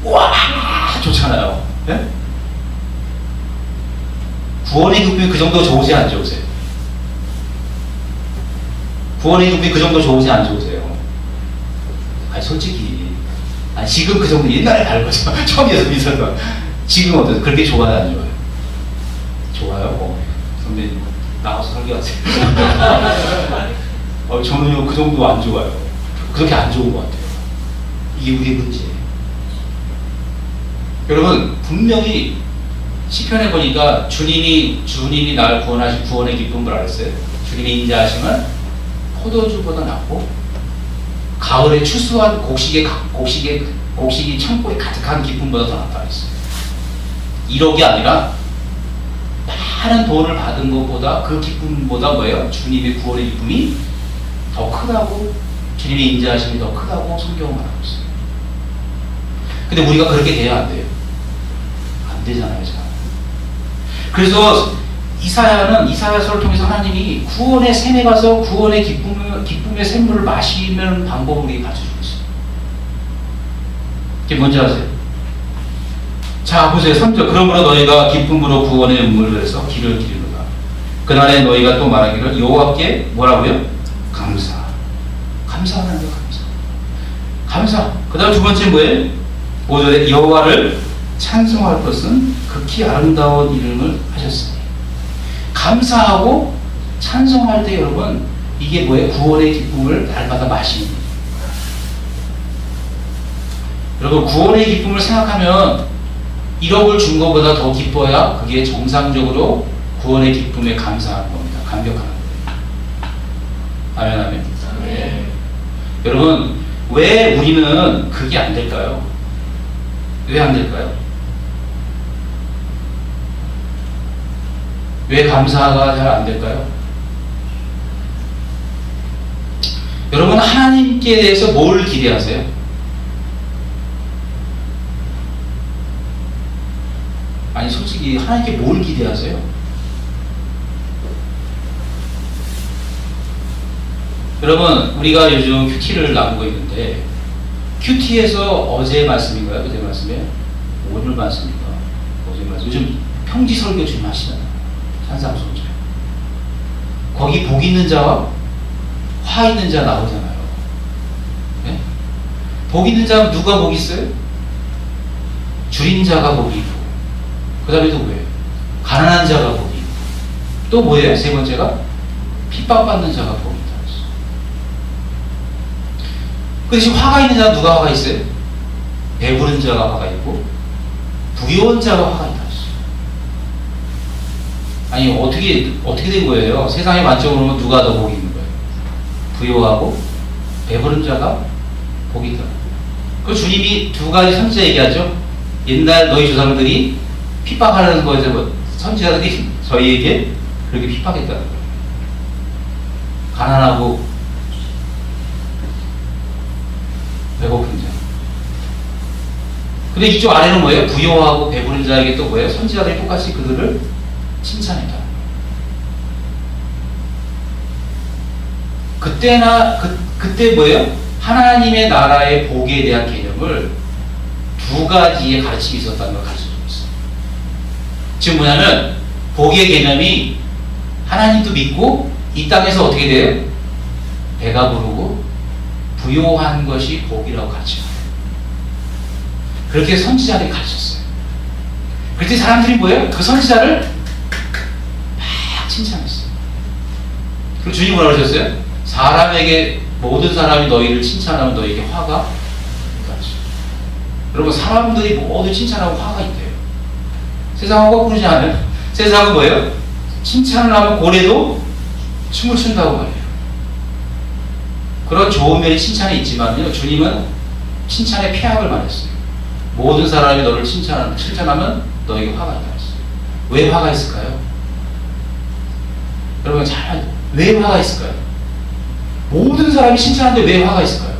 와, 좋잖아요. 예? 구원의 기쁨이 그 정도 좋으세요, 안 좋으세요? 구원의 기쁨이 그 정도 좋으세요, 안 좋으세요? 아니, 솔직히. 아니, 지금 그 정도 옛날에 다른 거죠. 처음 예수 믿어서. 지금 어떠세요? 그렇게 좋아요, 안 좋아요? 좋아요? 선배님, 나와서 설교하세요. 저는요, 그 정도 안 좋아요. 그렇게 안 좋은 것 같아요. 이게 우리의 문제예요. 여러분, 분명히 시편에 보니까 주님이 나를 구원하신 구원의 기쁨을 알았어요. 주님이 인자하심은 포도주보다 낫고 가을에 추수한 곡식이 창고에 가득한 기쁨보다 더 낫다 했어요. 1억이 아니라 많은 돈을 받은 것보다 그 기쁨보다 뭐예요? 주님의 구원의 기쁨이 더 크다고, 주님의 인자하심이 더 크다고 성경은 말하고 있어요. 근데 우리가 그렇게 돼야 안 돼요. 안 되잖아요, 잘. 그래서 이사야서를 통해서 하나님이 구원의 샘에 가서 구원의 기쁨의 샘물을 마시는 방법을 우리에게 가르쳐주고 있어요. 이게 뭔지 아세요? 자, 보세요. 3절. 그러므로 너희가 기쁨으로 구원의 음물을 해서 길을 기르노라. 그날에 너희가 또 말하기를 여호와께 뭐라고요? 감사하는 거 감사. 그 다음 두 번째 뭐예요? 5절에 여호와를 찬송할 것은 극히 아름다운 이름을 하셨으니. 감사하고 찬송할 때 여러분, 이게 뭐예요? 구원의 기쁨을 날마다 마시는 거예요. 여러분, 구원의 기쁨을 생각하면 1억을 준 것보다 더 기뻐야 그게 정상적으로 구원의 기쁨에 감사하는 겁니다. 감격하는 거예요. 아멘. 네. 여러분, 왜 우리는 그게 안 될까요? 왜 안 될까요? 왜 감사가 잘 안 될까요? 여러분, 하나님께 대해서 뭘 기대하세요? 아니, 솔직히 하나님께 뭘 기대하세요? 여러분, 우리가 요즘 큐티를 나누고 있는데, 큐티에서 어제 말씀인가요? 그제 말씀이에요? 오늘 말씀인가? 어제 말씀. 요즘 평지 설교 좀 하시잖아요. 산상수훈. 거기 복 있는 자와 화 있는 자 나오잖아요. 네? 복 있는 자는 누가 복 있어요? 줄인 자가 복이 있고, 그 다음에 또 뭐예요? 가난한 자가 복이 있고, 또 뭐예요? 세 번째가 핍박받는 자가 복이 있다. 그 대신 화가 있는 자는 누가 화가 있어요? 배부른 자가 화가 있고, 부유한 자가 화가 있다. 아니, 어떻게 된 거예요? 세상의 관점으로 보면 누가 더 복이 있는 거예요? 부유하고 배부른 자가 복이 있다. 그 주님이 두 가지 선지자 얘기하죠. 옛날 너희 조상들이 핍박하는 거에서 선지자들이 저희에게 그렇게 핍박했다는 거예요. 가난하고 배고픈 자. 근데 이쪽 아래는 뭐예요? 부유하고 배부른 자에게 또 뭐예요? 선지자들이 똑같이 그들을 칭찬했다. 그때 뭐예요? 하나님의 나라의 복에 대한 개념을 두 가지의 가르침이 있었다는 걸 가르쳐주고 있어요. 지금 뭐냐면, 복의 개념이 하나님도 믿고, 이 땅에서 어떻게 돼요? 배가 부르고, 부요한 것이 복이라고 가르쳐요. 그렇게 선지자들이 가르쳤어요. 그때 사람들이 뭐예요? 그 선지자를 막 칭찬했어요. 그리고 주님이 뭐라고 하셨어요? 사람에게, 모든 사람이 너희를 칭찬하면 너희에게 화가 있다. 여러분, 사람들이 모두 칭찬하고 화가 있대요. 세상하고 그러지 않아요? 세상은 뭐예요? 칭찬을 하면 고래도 춤을 춘다고 말해요. 그런 좋은 면이 칭찬에 있지만요, 주님은 칭찬의 폐악을 말했어요. 모든 사람이 너를 칭찬하면 너에게 화가 있다 했어요. 왜 화가 있을까요? 여러분, 왜 화가 있을까요? 모든 사람이 칭찬하는데 왜 화가 있을까요?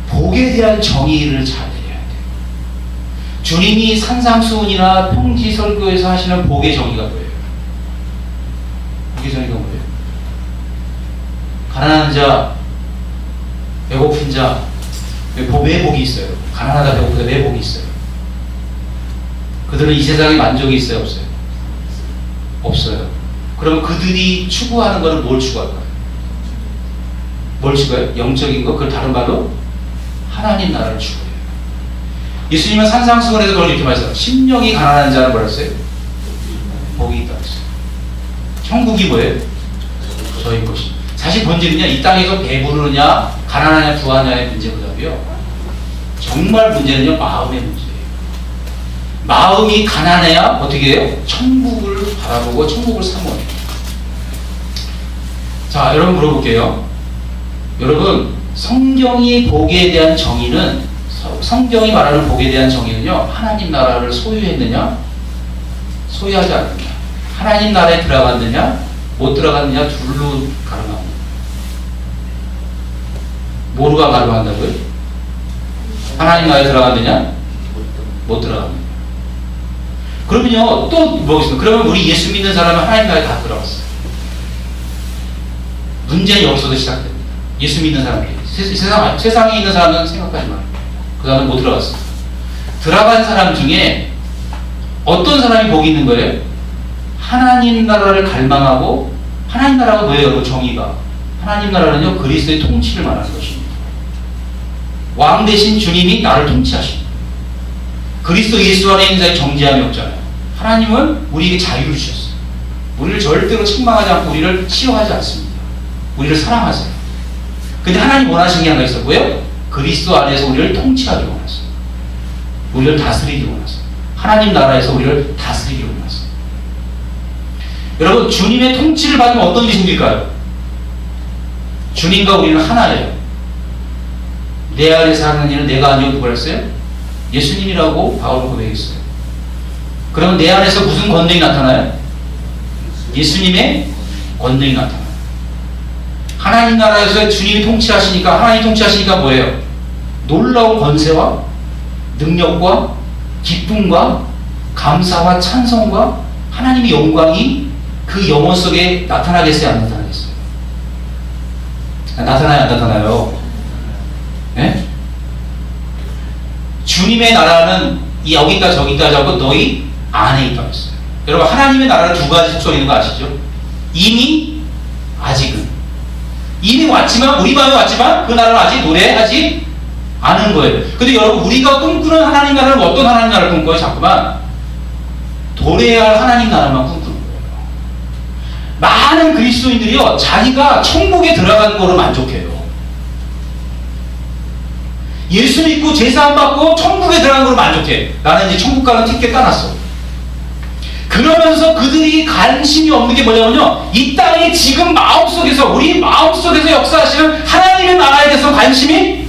복에 대한 정의를 잘 내려야 돼요. 주님이 산상수훈이나 평지설교에서 하시는 복의 정의가 뭐예요? 부귀정의가 뭐예요? 가난한 자, 배고픈 자, 왜 복이 있어요? 가난하다 배고프다 왜 복이 있어요? 그들은 이 세상에 만족이 있어요? 없어요? 없어요. 그러면 그들이 추구하는 것은 뭘 추구할까요? 뭘 추구해요? 영적인 거? 그걸 다른 말로 하나님 나라를 추구해요. 예수님은 산상수훈에서 그걸 이렇게 말했어요. 심령이 가난한 자는 뭐라 했어요? 복이 있다고 했어요. 천국이 뭐예요? 저희 것이. 사실 본질은요, 이 땅에서 배부르냐 가난하냐 부하냐의 문제보다도요, 정말 문제는요 마음의 문제예요. 마음이 가난해야 어떻게 해요? 천국을 바라보고 천국을 사모해요. 자, 여러분 물어볼게요. 여러분, 성경이 복에 대한 정의는, 성경이 말하는 복에 대한 정의는요, 하나님 나라를 소유했느냐 소유하지 않느냐, 하나님 나라에 들어갔느냐 못 들어갔느냐 둘로 가름합니다. 뭐로가 가름한다고요? 하나님 나라에 들어갔느냐 못 들어갔느냐. 그러면요 또 뭐겠습니까? 그러면 우리 예수 믿는 사람은 하나님 나라에 다 들어갔어요. 문제는 여기서도 시작됩니다. 예수 믿는 사람들이. 세상에 있는 사람은 생각하지 말아요. 그 사람은 못 들어갔어요. 들어간 사람 중에 어떤 사람이 복이 있는 거예요? 하나님 나라를 갈망하고, 하나님 나라가 뭐예요? 여러분, 정의가. 하나님 나라는요 그리스도의 통치를 말하는 것입니다. 왕 대신 주님이 나를 통치하십니다. 그리스도 예수 안에 있는 자의 정죄함이 없잖아요. 하나님은 우리에게 자유를 주셨어요. 우리를 절대로 책망하지 않고 우리를 치유하지 않습니다. 우리를 사랑하세요. 근데 하나님 원하시는 게 하나 있어요. 뭐예요? 그리스도 안에서 우리를 통치하기 원하세요. 우리를 다스리기 원하세요. 하나님 나라에서 우리를 다스리기 원하세요. 여러분, 주님의 통치를 받으면 어떤 일이 생길까요? 주님과 우리는 하나예요. 내 안에 사는 이는 내가 아니고 누가 했어요? 예수님이라고 바울은 고백했어요. 그러면 내 안에서 무슨 권능이 나타나요? 예수님의 권능이 나타나요. 하나님 나라에서 주님이 통치하시니까, 하나님 통치하시니까 뭐예요? 놀라운 권세와 능력과 기쁨과 감사와 찬송과 하나님의 영광이 그 영혼 속에 나타나겠어요? 안 나타나겠어요? 나타나요? 안 나타나요? 네? 주님의 나라는 여기 있다 저기 있다 하고 너희 안에 있다고 했어요. 여러분, 하나님의 나라는 두 가지 속성이 있는 거 아시죠? 이미, 아직은. 이미 왔지만, 우리 마음에 왔지만 그 나라는 아직 노래하지 않은 거예요. 근데 여러분, 우리가 꿈꾸는 하나님 나라는 어떤 하나님 나라를 꿈꿔요? 자꾸만 도래해야 할 하나님 나라만 꿈꾸는 거예요. 많은 그리스도인들이요 자기가 천국에 들어가는 거로 만족해요. 예수 믿고 제사함 받고 천국에 들어가는 거로 만족해. 나는 이제 천국 가는 티켓 따놨어. 그러면서 그들이 관심이 없는 게 뭐냐면요, 이 땅에 지금 마음속에서, 우리 마음속에서 역사하시는 하나님의 나라에 대해서 관심이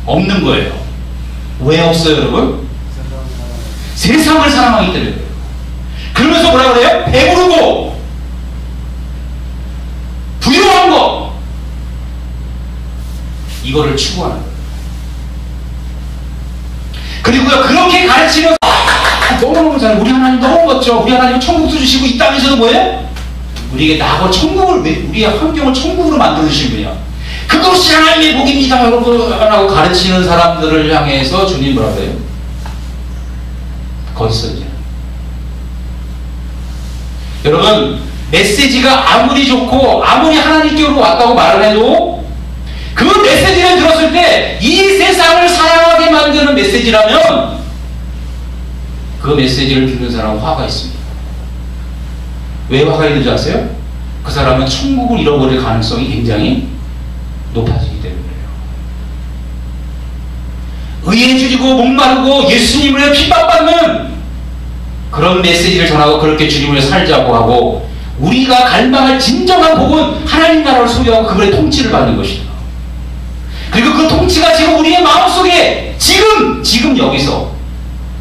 없는 거예요. 왜 없어요, 여러분? 세상을 사랑하기 때문에. 그러면서 뭐라 그래요? 배부르고 부유한 거, 이거를 추구하는 거예요. 그리고요, 그렇게 가르치면서 너무너무 잘, 우리 하나님 너무 멋져, 우리 하나님 천국도 주시고 이 땅에서도 뭐예요? 우리에게 나고 천국을, 우리의 환경을 천국으로 만들어 주신 분이야. 그것이 하나님의 복입니다 여러분 라고 가르치는 사람들을 향해서 주님 뭐라 그래요? 거기서 이제 여러분, 메시지가 아무리 좋고 아무리 하나님께로 왔다고 말을 해도 그 메시지를 들었을 때 이 세상을 사랑하게 만드는 메시지라면 그 메시지를 듣는 사람은 화가 있습니다. 왜 화가 있는지 아세요? 그 사람은 천국을 잃어버릴 가능성이 굉장히 높아지기 때문이에요. 의해주지고 목마르고 예수님을 위해 핍박받는 그런 메시지를 전하고 그렇게 주님을 위해 살자고 하고, 우리가 갈망할 진정한 복은 하나님 나라를 소유하고 그들의 통치를 받는 것이다. 그리고 그 통치가 지금 우리의 마음속에 지금 여기서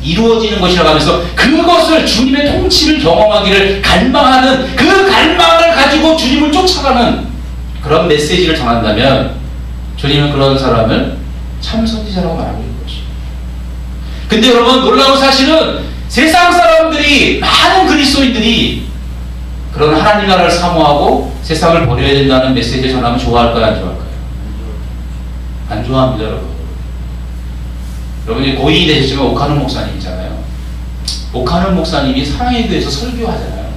이루어지는 것이라고 하면서 그것을, 주님의 통치를 경험하기를 갈망하는 그 갈망을 가지고 주님을 쫓아가는 그런 메시지를 전한다면 주님은 그런 사람을 참 선지자라고 말하고 있는 것입니다. 근데 여러분, 놀라운 사실은 세상 사람들이, 많은 그리스도인들이 그런 하나님 나라를 사모하고 세상을 버려야 된다는 메시지를 전하면 좋아할까요? 안 좋아할까요? 안 좋아합니다, 여러분. 여러분이 고인이 되셨지만 오카노 목사님이잖아요. 오카노 목사님이 사랑의 교회에서 설교하잖아요.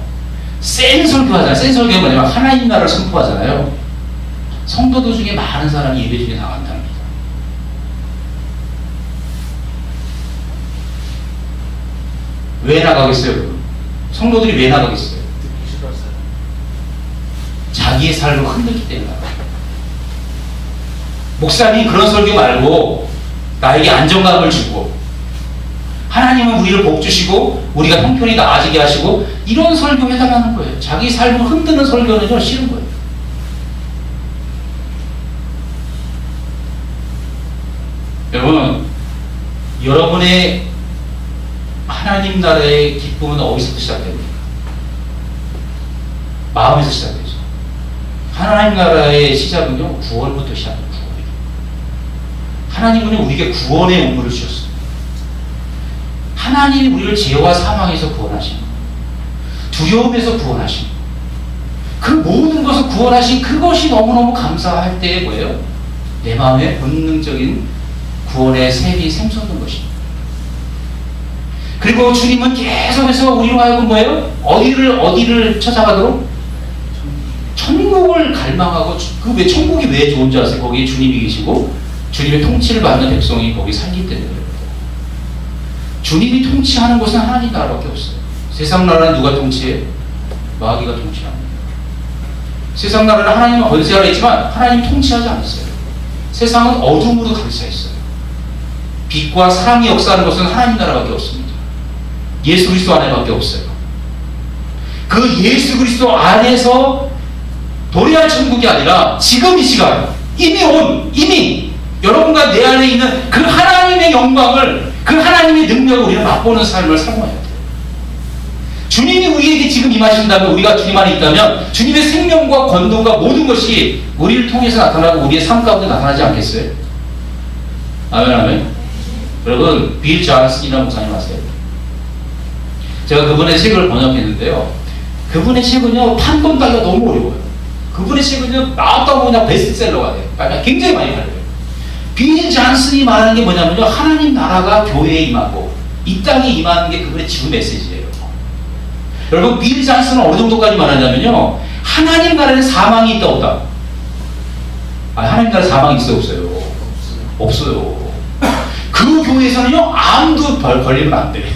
센 설교하잖아요. 센 설교가 뭐냐면 하나님 나라를 선포하잖아요. 성도들 중에 많은 사람이 예배 중에 나간답니다. 왜 나가겠어요? 성도들이 왜 나가겠어요? 자기의 삶을 흔들기 때문에 나가요. 목사님이 그런 설교 말고 나에게 안정감을 주고 하나님은 우리를 복주시고 우리가 형편이 나아지게 하시고 이런 설교 해달라는 거예요. 자기 삶을 흔드는 설교는요 싫은 거예요. 여러분, 여러분의 하나님 나라의 기쁨은 어디서부터 시작됩니까? 마음에서 시작되죠. 하나님 나라의 시작은요 구원부터 시작합니다. 하나님은 우리에게 구원의 의무를 주셨어요. 하나님이 우리를 죄와 사망에서 구원하신 거예요. 두려움에서 구원하신 거예요. 그 모든 것을 구원하신 그것이 너무너무 감사할 때에 뭐예요? 내 마음에 본능적인 구원의 샘이 샘솟는 것입니다. 그리고 주님은 계속해서 우리로 하여금 뭐예요? 어디를 찾아가도록? 천국을 갈망하고, 그 왜 천국이 왜 좋은 줄 아세요? 거기에 주님이 계시고 주님의 통치를 받는 백성이 거기 살기 때문에 그래요. 주님이 통치하는 곳은 하나님 나라밖에 없어요. 세상 나라는 누가 통치해요? 마귀가 통치합니다. 세상 나라는 하나님은 권세하라 했지만 하나님 통치하지 않았어요. 세상은 어둠으로 가득 차 있어요. 빛과 사랑이 역사하는 것은 하나님 나라밖에 없습니다. 예수 그리스도 안에밖에 없어요. 그 예수 그리스도 안에서 도래할 천국이 아니라 지금 이 시간 이미 여러분과 내 안에 있는 그 하나님의 영광을, 그 하나님의 능력을 우리는 맛보는 삶을 사모해야 돼요. 주님이 우리에게 지금 임하신다면, 우리가 주님 안에 있다면 주님의 생명과 권능과 모든 것이 우리를 통해서 나타나고 우리의 삶 가운데 나타나지 않겠어요? 아멘, 아멘. 여러분, 빌 존슨이라는 목사님 아세요? 제가 그분의 책을 번역했는데요. 그분의 책은요 판권 따기가 너무 어려워요. 그분의 책은요 나왔다고 그냥 베스트셀러가 돼요. 그러니까 굉장히 많이 팔려요. 빌 존슨이 말하는 게 뭐냐면요, 하나님 나라가 교회에 임하고 이 땅에 임하는 게 그분의 지구 메시지예요. 여러분, 빌 존슨은 어느 정도까지 말하냐면요, 하나님 나라에는 사망이 있다 없다? 하나님 나라에 사망이 있어요 없어요? 없어요. 그 교회에서는요 암도 걸리면 안 돼.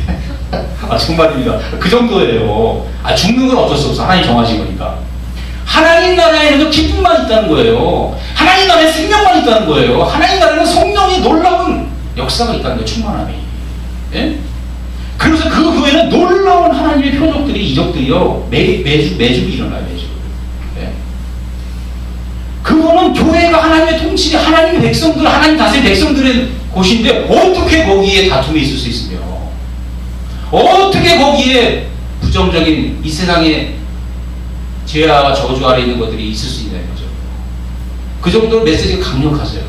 정말입니다. 그 정도예요. 죽는 건 어쩔 수 없어. 하나님 정하신 거니까. 하나님 나라에는 기쁨만 있다는 거예요. 하나님 나라에 생명만 있다는 거예요. 하나님 나라에는 성령의 놀라운 역사가 있다는 거예요. 충만함이. 예? 그래서 그 교회는 놀라운 하나님의 표적들이, 이적들이요 매주 일어나요. 매주. 예? 그거는 교회가 하나님의 통치, 하나님의 백성들, 하나님 다스린 백성들의 곳인데 어떻게 거기에 다툼이 있을 수 있으며, 어떻게 거기에 부정적인 이 세상의 죄와 저주 아래 있는 것들이 있을 수 있냐는 거죠. 그 정도로 메시지가 강력하세요.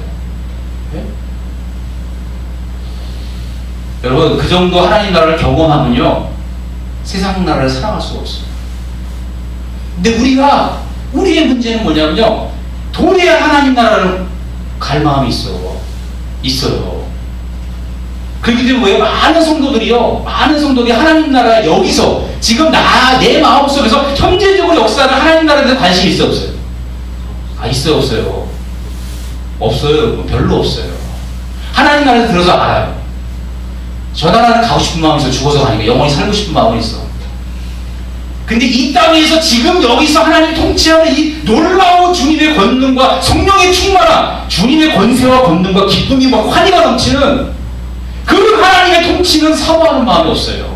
네? 여러분, 그 정도 하나님 나라를 경험하면요 세상 나라를 사랑할 수가 없어요. 근데 우리의 문제는 뭐냐면요, 도래할 하나님 나라를 갈 마음이 있어요. 그렇기 때문에 많은 성도들이 하나님 나라 여기서 지금 내 마음속에서 현재적으로 역사하는 하나님 나라에 대해서 관심이 있어요 없어요? 있어요 없어요? 없어요. 별로 없어요. 하나님 나라에 들어서 알아요. 저 나라는 가고 싶은 마음이 있어. 죽어서 가니까 영원히 살고 싶은 마음이 있어. 근데 이 땅에서 지금 여기서 하나님 통치하는 이 놀라운 주님의 권능과 성령의 충만함, 주님의 권세와 권능과 기쁨이 막 환희가 넘치는 그 하나님의 통치는 사모하는 마음이 없어요.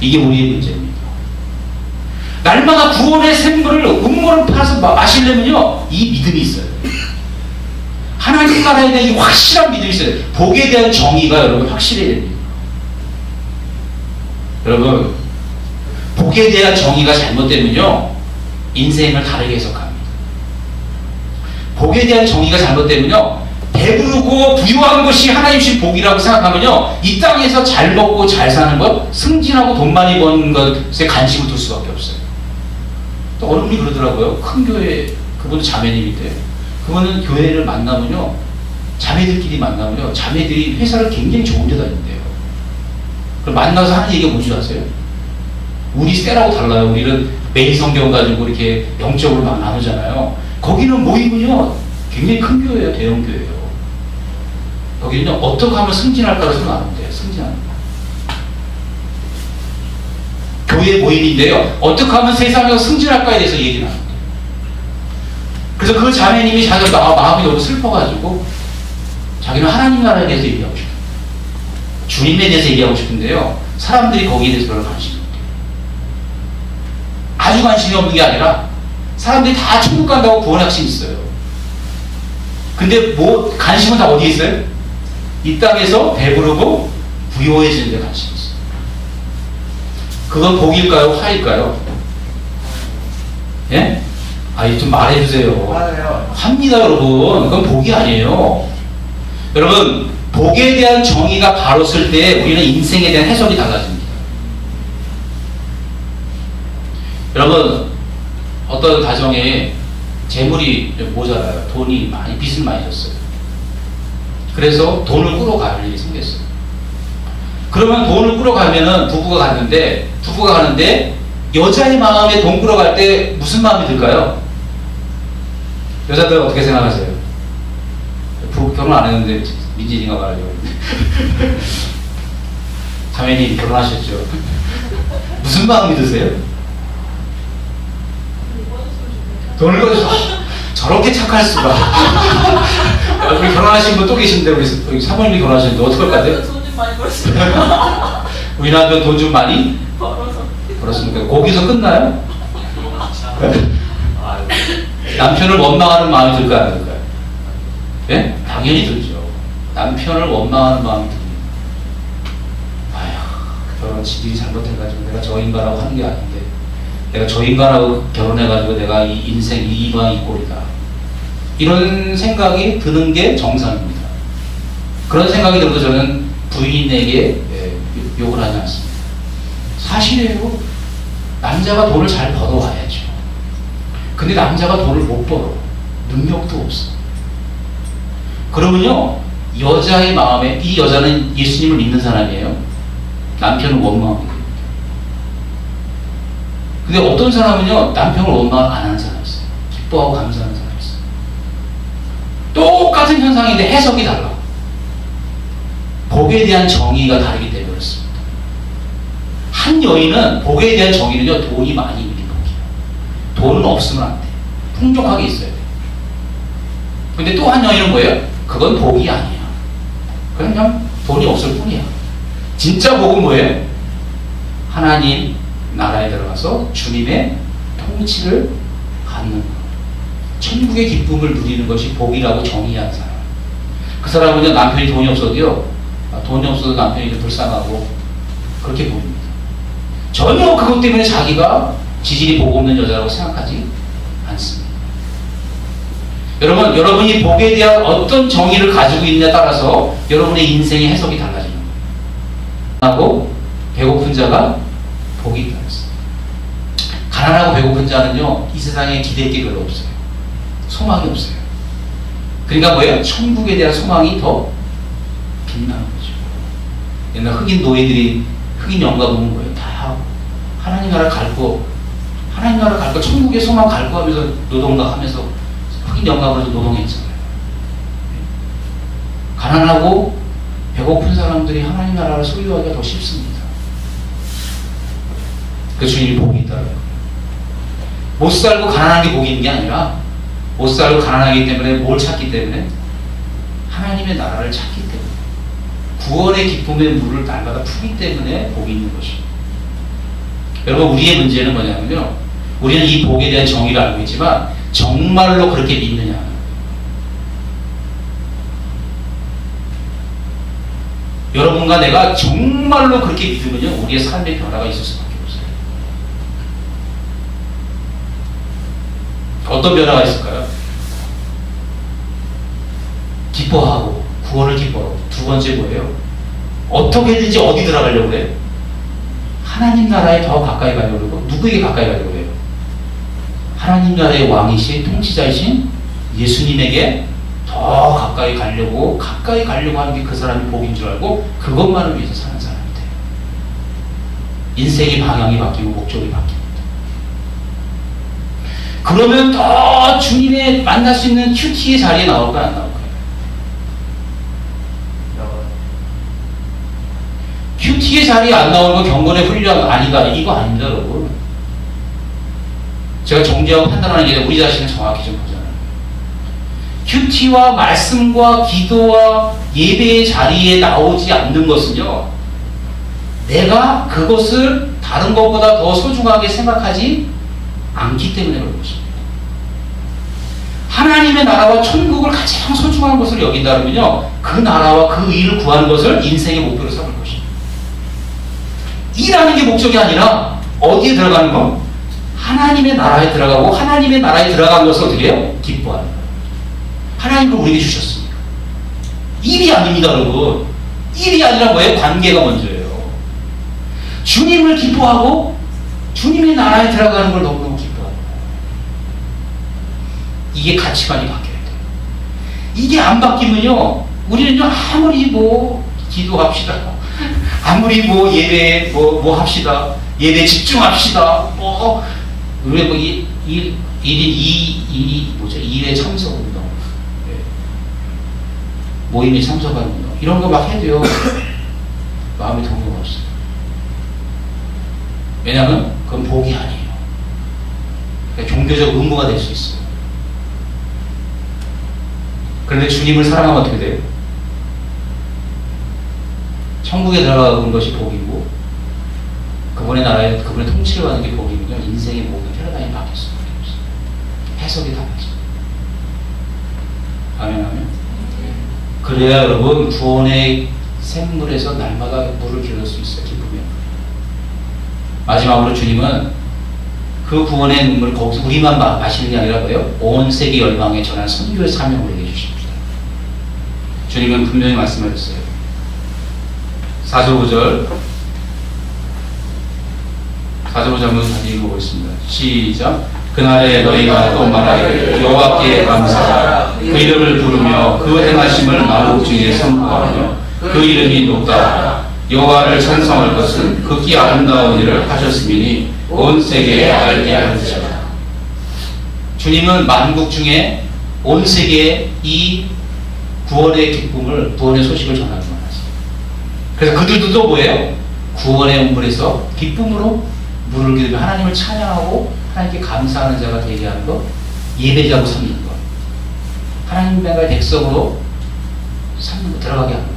이게 우리의 문제입니다. 날마다 구원의 샘물을, 음물을 팔아서 마시려면요 이 믿음이 있어요. 하나님 나라에 대한 이 확실한 믿음이 있어요. 복에 대한 정의가 여러분 확실해야 됩니다. 여러분, 복에 대한 정의가 잘못되면요 인생을 다르게 해석합니다. 복에 대한 정의가 잘못되면요 배부르고 부유한 것이 하나님 주신 복이라고 생각하면요, 이 땅에서 잘 먹고 잘 사는 것, 승진하고 돈 많이 버는 것에 관심을 둘 수밖에 없어요. 또 어느 분이 그러더라고요. 큰 교회, 그분도 자매님인데, 그분은 교회를 만나면요, 자매들끼리 만나면요, 자매들이 회사를 굉장히 좋은 데 다닌대요. 그럼 만나서 하는 얘기가 뭔지 아세요? 우리 세라고 달라요. 우리는 매일 성경 가지고 이렇게 영적으로 막 나누잖아요. 거기는 모이면요, 굉장히 큰 교회예요. 대형 교회예요. 거기는요, 어떻게 하면 승진할까를 생각하는데요. 승진하는 거. 교회 모임인데요, 어떻게 하면 세상에서 승진할까에 대해서 얘기를 하는데, 그래서 그 자매님이 자기가 마음이 너무 슬퍼가지고 자기는 하나님 나라에 대해서 얘기하고 싶어요. 주님에 대해서 얘기하고 싶은데요, 사람들이 거기에 대해서 별로 관심이 없대요. 아주 관심이 없는 게 아니라 사람들이 다 천국 간다고 구원학심이 있어요. 근데 뭐 관심은 다 어디에 있어요? 이 땅에서 배부르고 부유해지는 데 관심이 있어요. 그건 복일까요? 화일까요? 예? 아니, 좀 말해주세요. 맞아요. 합니다, 여러분. 그건 복이 아니에요. 여러분, 복에 대한 정의가 바로 쓸 때 우리는 인생에 대한 해석이 달라집니다. 여러분, 어떤 가정에 재물이 모자라요. 돈이 많이, 빚을 많이 졌어요. 그래서 돈을 끌어갈 일이 생겼어요. 그러면 돈을 끌어가면은 부부가 가는데 여자의 마음에 돈 끌어갈 때 무슨 마음이 들까요? 여자들 어떻게 생각하세요? 부부 결혼 안 했는데 민진이가 말하려고 했는데 자매님 결혼하셨죠? 무슨 마음이 드세요? 돈을 꺼내서 저렇게 착할 수가. 우리 결혼하신 분 또 계신데, 우리 사모님이 결혼하셨는데 어떡할 것 같아요? 돈 좀 많이 벌었어요. 우리 남편 돈 좀 많이 벌었습니까? 거기서 끝나요? 남편을 원망하는 마음이 들까요, 안 들까요? 예? 당연히 들죠. 남편을 원망하는 마음이 듭니다. 아휴, 결혼 지들이 잘못해가지고 내가 저 인간하고 하는 게 아닌데, 내가 저 인간하고 결혼해가지고 내가 이 인생 이 이가 이 꼴이다. 이런 생각이 드는 게 정상입니다. 그런 생각이 들어도 저는 부인에게 욕을 하지 않습니다. 사실이에요. 남자가 돈을 잘 벌어와야죠. 근데 남자가 돈을 못 벌어. 능력도 없어. 그러면요, 여자의 마음에, 이 여자는 예수님을 믿는 사람이에요. 남편은 원망하게 됩니다. 근데 어떤 사람은요, 남편을 원망 안 하는 사람이 있어요. 기뻐하고 감사하는 사람이 있어요. 똑같은 현상인데 해석이 달라. 복에 대한 정의가 다르기 때문에 그렇습니다. 한 여인은, 복에 대한 정의는요, 돈이 많이 있는 복이에요. 돈은 없으면 안 돼. 풍족하게 있어야 돼. 근데 또 한 여인은 뭐예요? 그건 복이 아니야. 그냥 돈이 없을 뿐이야. 진짜 복은 뭐예요? 하나님 나라에 들어가서 주님의 통치를 갖는 것. 천국의 기쁨을 누리는 것이 복이라고 정의한 사람. 그 사람은요, 남편이 돈이 없어도요, 돈이 없어도 남편이 좀 불쌍하고 그렇게 보입니다. 전혀 그것 때문에 자기가 지질이 복 없는 여자라고 생각하지 않습니다. 여러분, 여러분이 복에 대한 어떤 정의를 가지고 있느냐에 따라서 여러분의 인생의 해석이 달라지는 거예요. 하고 배고픈 자가 복이 있다 그랬어요. 가난하고 배고픈 자는요, 이 세상에 기댈 게 별로 없어요. 소망이 없어요. 그러니까 뭐예요? 천국에 대한 소망이 더 빛나는 거죠. 옛날 흑인 노예들이 흑인 영화 보면 뭐예요? 다 하나님 나라 갈 거, 천국의 소망 갈 거 하면서 노동각 하면서 흑인 영화에서 노동했잖아요. 가난하고 배고픈 사람들이 하나님 나라를 소유하기가 더 쉽습니다. 그 주님이 복이 있다고요. 못 살고 가난한 게 복이 있는 게 아니라, 못 살고 가난하기 때문에 뭘 찾기 때문에? 하나님의 나라를 찾기 때문에, 구원의 기쁨의 물을 날마다 푸기 때문에 복이 있는 것입니다. 여러분, 우리의 문제는 뭐냐면요, 우리는 이 복에 대한 정의를 알고 있지만 정말로 그렇게 믿느냐. 여러분과 내가 정말로 그렇게 믿으면요, 우리의 삶의 변화가 있을 수밖에 없어요. 어떤 변화가 있을까요? 기뻐하고 구원을 기뻐하고 두 번째 뭐예요? 어떻게든지 어디 들어가려고 그래요? 하나님 나라에 더 가까이 가려고 그러고 누구에게 가까이 가려고 그래요? 하나님 나라의 왕이신 통치자이신 예수님에게 더 가까이 가려고 하는 게 그 사람이 복인 줄 알고 그것만을 위해서 사는 사람이 돼요. 인생의 방향이 바뀌고 목적이 바뀝니다. 그러면 더 주님의 만날 수 있는 큐티의 자리에 나올까 안 나올까요? 큐티의 자리에 안 나오는 건 경건의 훈련 아니다. 이거 아닙니다, 여러분. 제가 정죄하고 판단하는 게 우리 자신을 정확히 좀 보잖아요. 큐티와 말씀과 기도와 예배의 자리에 나오지 않는 것은요, 내가 그것을 다른 것보다 더 소중하게 생각하지 않기 때문에 그런 것입니다. 하나님의 나라와 천국을 가장 소중한 것을 여긴다면요, 그 나라와 그 일을 구하는 것을 인생의 목표로 삼을 것입니다. 일하는 게 목적이 아니라 어디에 들어가는 거? 하나님의 나라에 들어가고 하나님의 나라에 들어간 것을 어떻게 해요? 기뻐하는 거예요. 하나님을 우리에게 주셨습니다. 일이 아닙니다, 여러분. 일이 아니라 뭐예요? 관계가 먼저예요. 주님을 기뻐하고 주님의 나라에 들어가는 걸 너무너무 기뻐하는 거예요. 이게 가치관이 바뀌어야 돼요. 이게 안 바뀌면요, 우리는요, 아무리 뭐 기도합시다, 아무리 뭐 예배 뭐 합시다, 예배 집중합시다, 우리 뭐 일에 참석 운동, 모임에 참석하는 운동, 이런 거 막 해도요, 마음이 동요가 없어요. 왜냐하면 그건 복이 아니에요. 그러니까 종교적 의무가 될 수 있어요. 그런데 주님을 사랑하면 어떻게 돼요? 천국에 들어가는 것이 복이고 그분의 나라에 그분의 통치를 받는 게 복이면요, 인생의 모든 패러다임이 바뀔 수밖에 없어요. 해석이 달라져요. 아멘, 아멘. 그래야 여러분 구원의 샘물에서 날마다 물을 기를 수 있어요. 기쁘면. 마지막으로 주님은 그 구원의 눈물을 거기서 우리만 마시는 게 아니라 뭐예요? 온 세계 열방에 전한 선교의 사명을 우리에게 주십니다. 주님은 분명히 말씀하셨어요. 4절 5절 한번 다시 읽어보겠습니다. 시작. 그날에 너희가 또 말하기를 여호와께 감사하라. 그 이름을 부르며 그 행하심을 만국 중에 선포하며 그 이름이 높다. 여호와를 찬송할 것은 극히 아름다운 일을 하셨음이니 온 세계에 알게 하시라. 주님은 만국 중에 온 세계에 이 구원의 기쁨을, 구원의 소식을 전하기만 하세요. 그래서 그들도 또 뭐예요? 구원의 우물에서 기쁨으로 물을 기르며 하나님을 찬양하고 하나님께 감사하는 자가 되게 하는 것, 예배자로 삼는 것, 하나님의 백성으로 삼는 것, 들어가게 하는 것,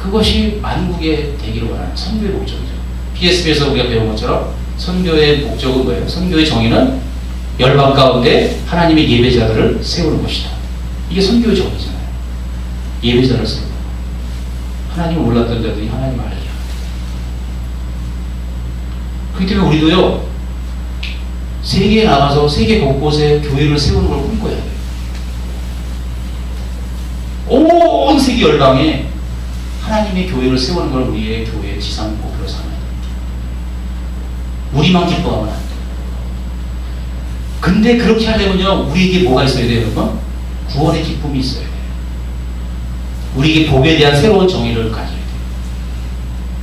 그것이 만국의 되기를 원하는 선교의 목적이죠. PSB에서 우리가 배운 것처럼 선교의 목적은 뭐예요? 선교의 정의는 열방 가운데 하나님의 예배자들을 세우는 것이다. 이게 선교의 정의잖아요. 예배자를 세우고 하나님을 몰랐던 자들이 하나님을 알게 하고. 그렇기 때문에 우리도요, 세계에 나가서 세계 곳곳에 교회를 세우는 걸 꿈꿔야 돼요. 온 세계 열방에 하나님의 교회를 세우는 걸 우리의 교회의 지상 목표로 삼아야 돼요. 우리만 기뻐하면 안 돼요. 근데 그렇게 하려면요, 우리에게 뭐가 있어야 돼요, 여러분? 구원의 기쁨이 있어야 돼요. 우리에게 복에 대한 새로운 정의를 가져야 돼요.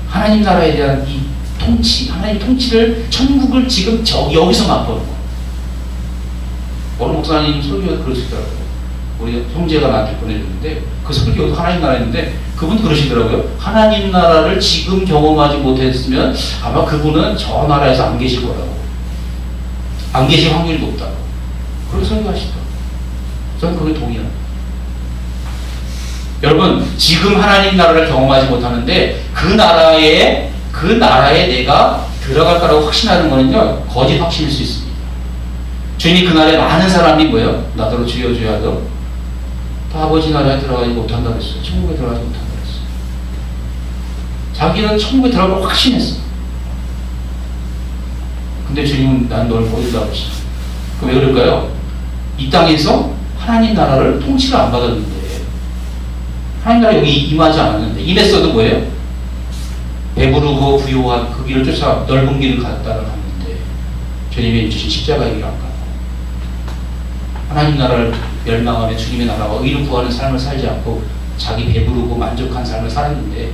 하나님 나라에 대한 이 통치, 하나님 통치를, 천국을 지금 여기서 맛보는 거. 어느 목사님 설교가 그러시더라고요. 우리 형제가 나한테 보내줬는데, 그 설교도 하나님 나라였는데, 그분 그러시더라고요. 하나님 나라를 지금 경험하지 못했으면 아마 그분은 저 나라에서 안 계실 거라고. 안 계실 확률이 높다고. 그렇게 설교하시더라고요. 저는 그걸 동의합니다. 여러분, 지금 하나님 나라를 경험하지 못하는데 그 나라에 내가 들어갈 거라고 확신하는 거는요, 거짓 확신일 수 있습니다. 주님이 그날에 많은 사람이 뭐예요? 나더러 주여 주여 하던 다 아버지 나라에 들어가지 못한다고 했어요. 천국에 들어가지 못한다고 했어요. 자기는 천국에 들어갈 걸 확신했어. 근데 주님은 난 널 버린다고 했어. 그럼 왜 그럴까요? 이 땅에서 하나님 나라를 통치를 안 받았는데 하나님 나라 여기 임하지 않았는데, 임했어도 뭐예요? 배부르고 부유한 그 길을 쫓아 넓은 길을 따라갔는데 주님의 주신 십자가의 길을 안 가고 하나님 나라를 멸망하며 주님의 나라와 의를 구하는 삶을 살지 않고 자기 배부르고 만족한 삶을 살았는데,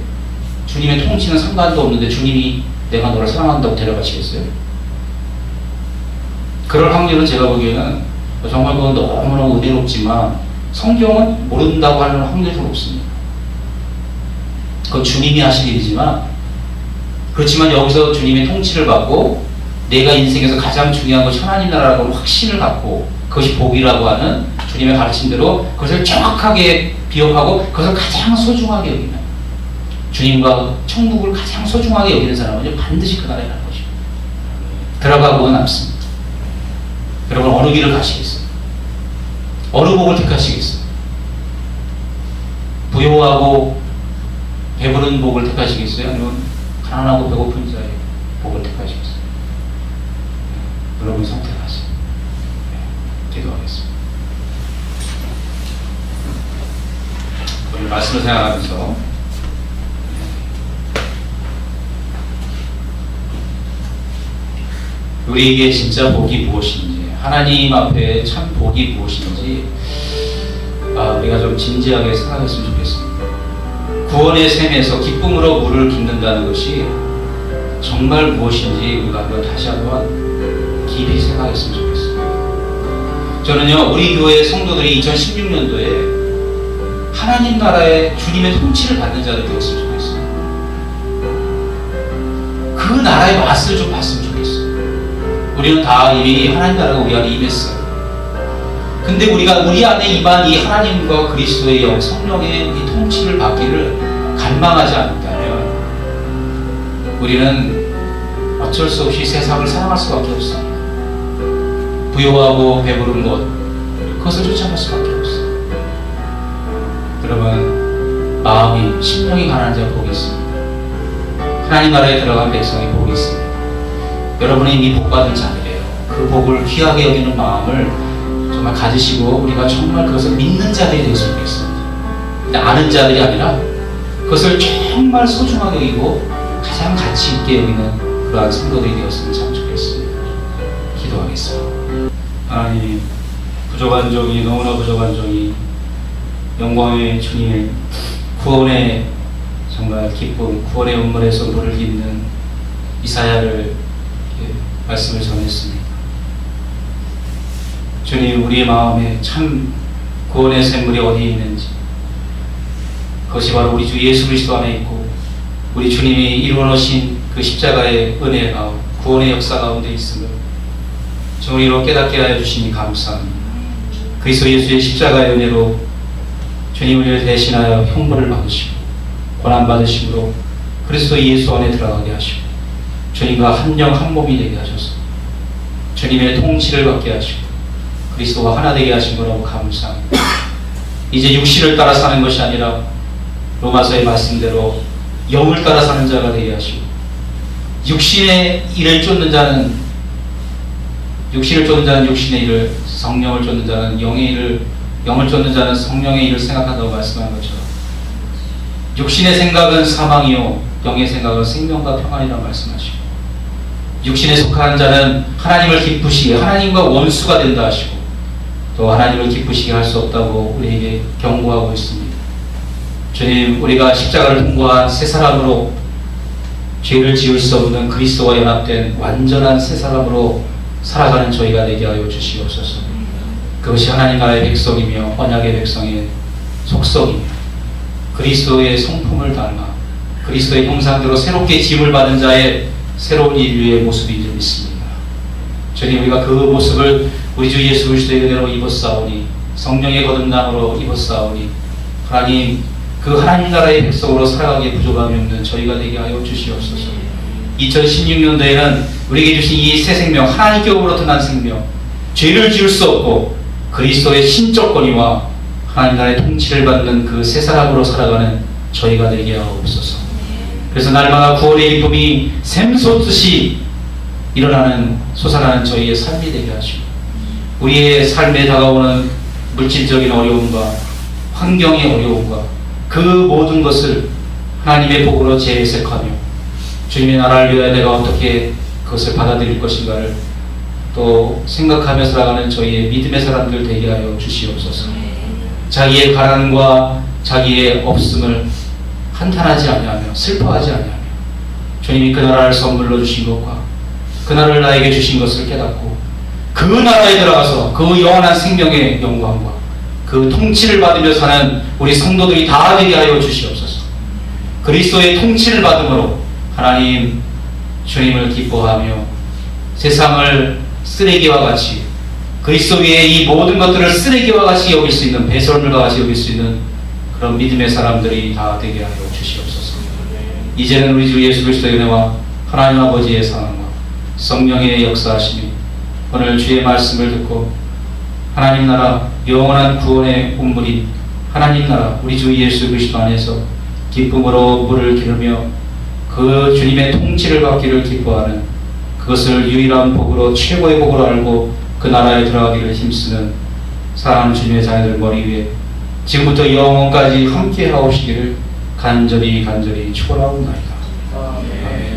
주님의 통치는 상관도 없는데 주님이 내가 너를 사랑한다고 데려가시겠어요? 그럴 확률은 제가 보기에는 정말 그건 너무너무 은혜롭지만 성경은 모른다고 하는 확률이 높습니다. 그건 주님이 하실 일이지만, 그렇지만 여기서 주님의 통치를 받고 내가 인생에서 가장 중요한 것이 하나님 나라라고 확신을 갖고 그것이 복이라고 하는 주님의 가르침대로 그것을 정확하게 기억하고 그것을 가장 소중하게 여기는, 주님과 천국을 가장 소중하게 여기는 사람은 반드시 그 나라에 갈 것입니다. 들어가고 남습니다. 여러분, 어느 길을 가시겠어요? 어느 복을 택하시겠어요? 부유하고 배부른 복을 택하시겠어요? 아니면 가난하고 배고픈 자의 복을 택하시겠어요? 여러분 선택하세요. 기도하겠습니다. 오늘 말씀을 생각하면서 우리에게 진짜 복이 무엇인지, 하나님 앞에 참 복이 무엇인지 우리가 좀 진지하게 생각했으면 좋겠습니다. 구원의 샘에서 기쁨으로 물을 붓는다는 것이 정말 무엇인지 우리가 한번 다시 한번 깊이 생각했으면 좋겠습니다. 저는요, 우리 교회 성도들이 2016년도에 하나님 나라의 주님의 통치를 받는 자들이 되었으면 좋겠어요. 그 나라의 맛을 좀 봤으면 좋겠어요. 우리는 다 이미 하나님 나라가 우리 안에 임했어요. 근데 우리가 우리 안에 임한 이 하나님과 그리스도의 영, 성령의 이 통치를 받기를 간망하지 않는다면 우리는 어쩔 수 없이 세상을 사랑할 수밖에 없습니다. 부유하고 배부른 것, 그것을 쫓아갈 수밖에 없어요. 여러분, 마음이, 심령이 가난한 자가 복이 있습니다. 하나님 나라에 들어간 백성이 복이 있습니다. 여러분은 이미 복받은 자들이에요. 그 복을 귀하게 여기는 마음을 정말 가지시고 우리가 정말 그것을 믿는 자들이 되었으면 좋겠습니다. 근데 아는 자들이 아니라 그것을 정말 소중하게 여기고 가장 가치 있게 여기는 그러한 성도들이 되었으면 참 좋겠습니다. 기도하겠습니다. 하나님, 부족한 종이, 너무나 부족한 종이 영광의 주님의 구원의 정말 기쁨, 구원의 운물에서 물을 깃는 이사야를 말씀을 전했습니다. 주님, 우리의 마음에 참 구원의 샘물이 어디에 있는지, 그것이 바로 우리 주 예수 그리스도 안에 있고 우리 주님이 이루어놓으신 그 십자가의 은혜가 구원의 역사 가운데 있음을 정의로 깨닫게 하여 주시니 감사합니다. 그리스도 예수의 십자가의 은혜로 주님 우리를 대신하여 형벌을 받으시고 고난받으심으로 그리스도 예수 안에 들어가게 하시고 주님과 한 영 한 몸이 되게 하셔서 주님의 통치를 받게 하시고 그리스도와 하나 되게 하신 거라고 감사합니다. 이제 육신을 따라 사는 것이 아니라 로마서의 말씀대로 영을 따라 사는 자가 되게 하시고, 육신의 일을 쫓는 자는 육신을 쫓는 자는 육신의 일을, 성령을 쫓는 자는 영의 일을, 영을 쫓는 자는 성령의 일을 생각한다고 말씀한 것처럼 육신의 생각은 사망이요 영의 생각은 생명과 평안이라고 말씀하시고, 육신에 속한 자는 하나님을 기쁘시게, 하나님과 원수가 된다 하시고 또 하나님을 기쁘시게 할 수 없다고 우리에게 경고하고 있습니다. 주님, 우리가 십자가를 통과한 새 사람으로 죄를 지을 수 없는 그리스도와 연합된 완전한 새 사람으로 살아가는 저희가 되게 하여 주시옵소서. 그것이 하나님 나라의 백성이며 언약의 백성의 속성이며 그리스도의 성품을 닮아 그리스도의 형상대로 새롭게 지음을 받은 자의 새로운 인류의 모습인 줄 믿습니다. 주님, 우리가 그 모습을 우리 주 예수 그리스도의 은혜로 입었사오니, 성령의 거듭남으로 입었사오니, 하나님, 그 하나님 나라의 백성으로 살아가기에 부족함이 없는 저희가 되게 하여 주시옵소서. 2016년도에는 우리에게 주신 이 새 생명, 하나님께로부터 난 생명, 죄를 지을 수 없고 그리스도의 신적 권위와 하나님 나라의 통치를 받는 그 새 사람으로 살아가는 저희가 되게 하옵소서. 그래서 날마다 구원의 기쁨이 샘솟듯이 일어나는, 솟아나는 저희의 삶이 되게 하시고, 우리의 삶에 다가오는 물질적인 어려움과 환경의 어려움과 그 모든 것을 하나님의 복으로 재해석하며 주님의 나라를 위하여 내가 어떻게 그것을 받아들일 것인가를 또 생각하며 살아가는 저희의 믿음의 사람들 되게 하여 주시옵소서. 자기의 가난과 자기의 없음을 한탄하지 아니하며 슬퍼하지 아니하며 주님이 그 나라를 선물로 주신 것과 그 나라를 나에게 주신 것을 깨닫고 그 나라에 들어가서 그 영원한 생명의 영광과 그 통치를 받으며 사는 우리 성도들이 다 되게 하여 주시옵소서. 그리스도의 통치를 받음으로 하나님 주님을 기뻐하며 세상을 쓰레기와 같이 그리스도 위에 이 모든 것들을 쓰레기와 같이 여길 수 있는 배설물과 같이 여길 수 있는 그런 믿음의 사람들이 다 되게 하여 주시옵소서. 이제는 우리 주 예수 그리스도의 은혜와 하나님 아버지의 사랑과 성령의 역사하심이 오늘 주의 말씀을 듣고 하나님 나라 영원한 구원의 운물인 하나님 나라 우리 주 예수 그리스도 안에서 기쁨으로 물을 기르며 그 주님의 통치를 받기를 기뻐하는 그것을 유일한 복으로 최고의 복으로 알고 그 나라에 들어가기를 힘쓰는 사랑하는 주님의 자녀들 머리 위에 지금부터 영원까지 함께 하옵시기를 간절히 축원하옵나이다. 아멘.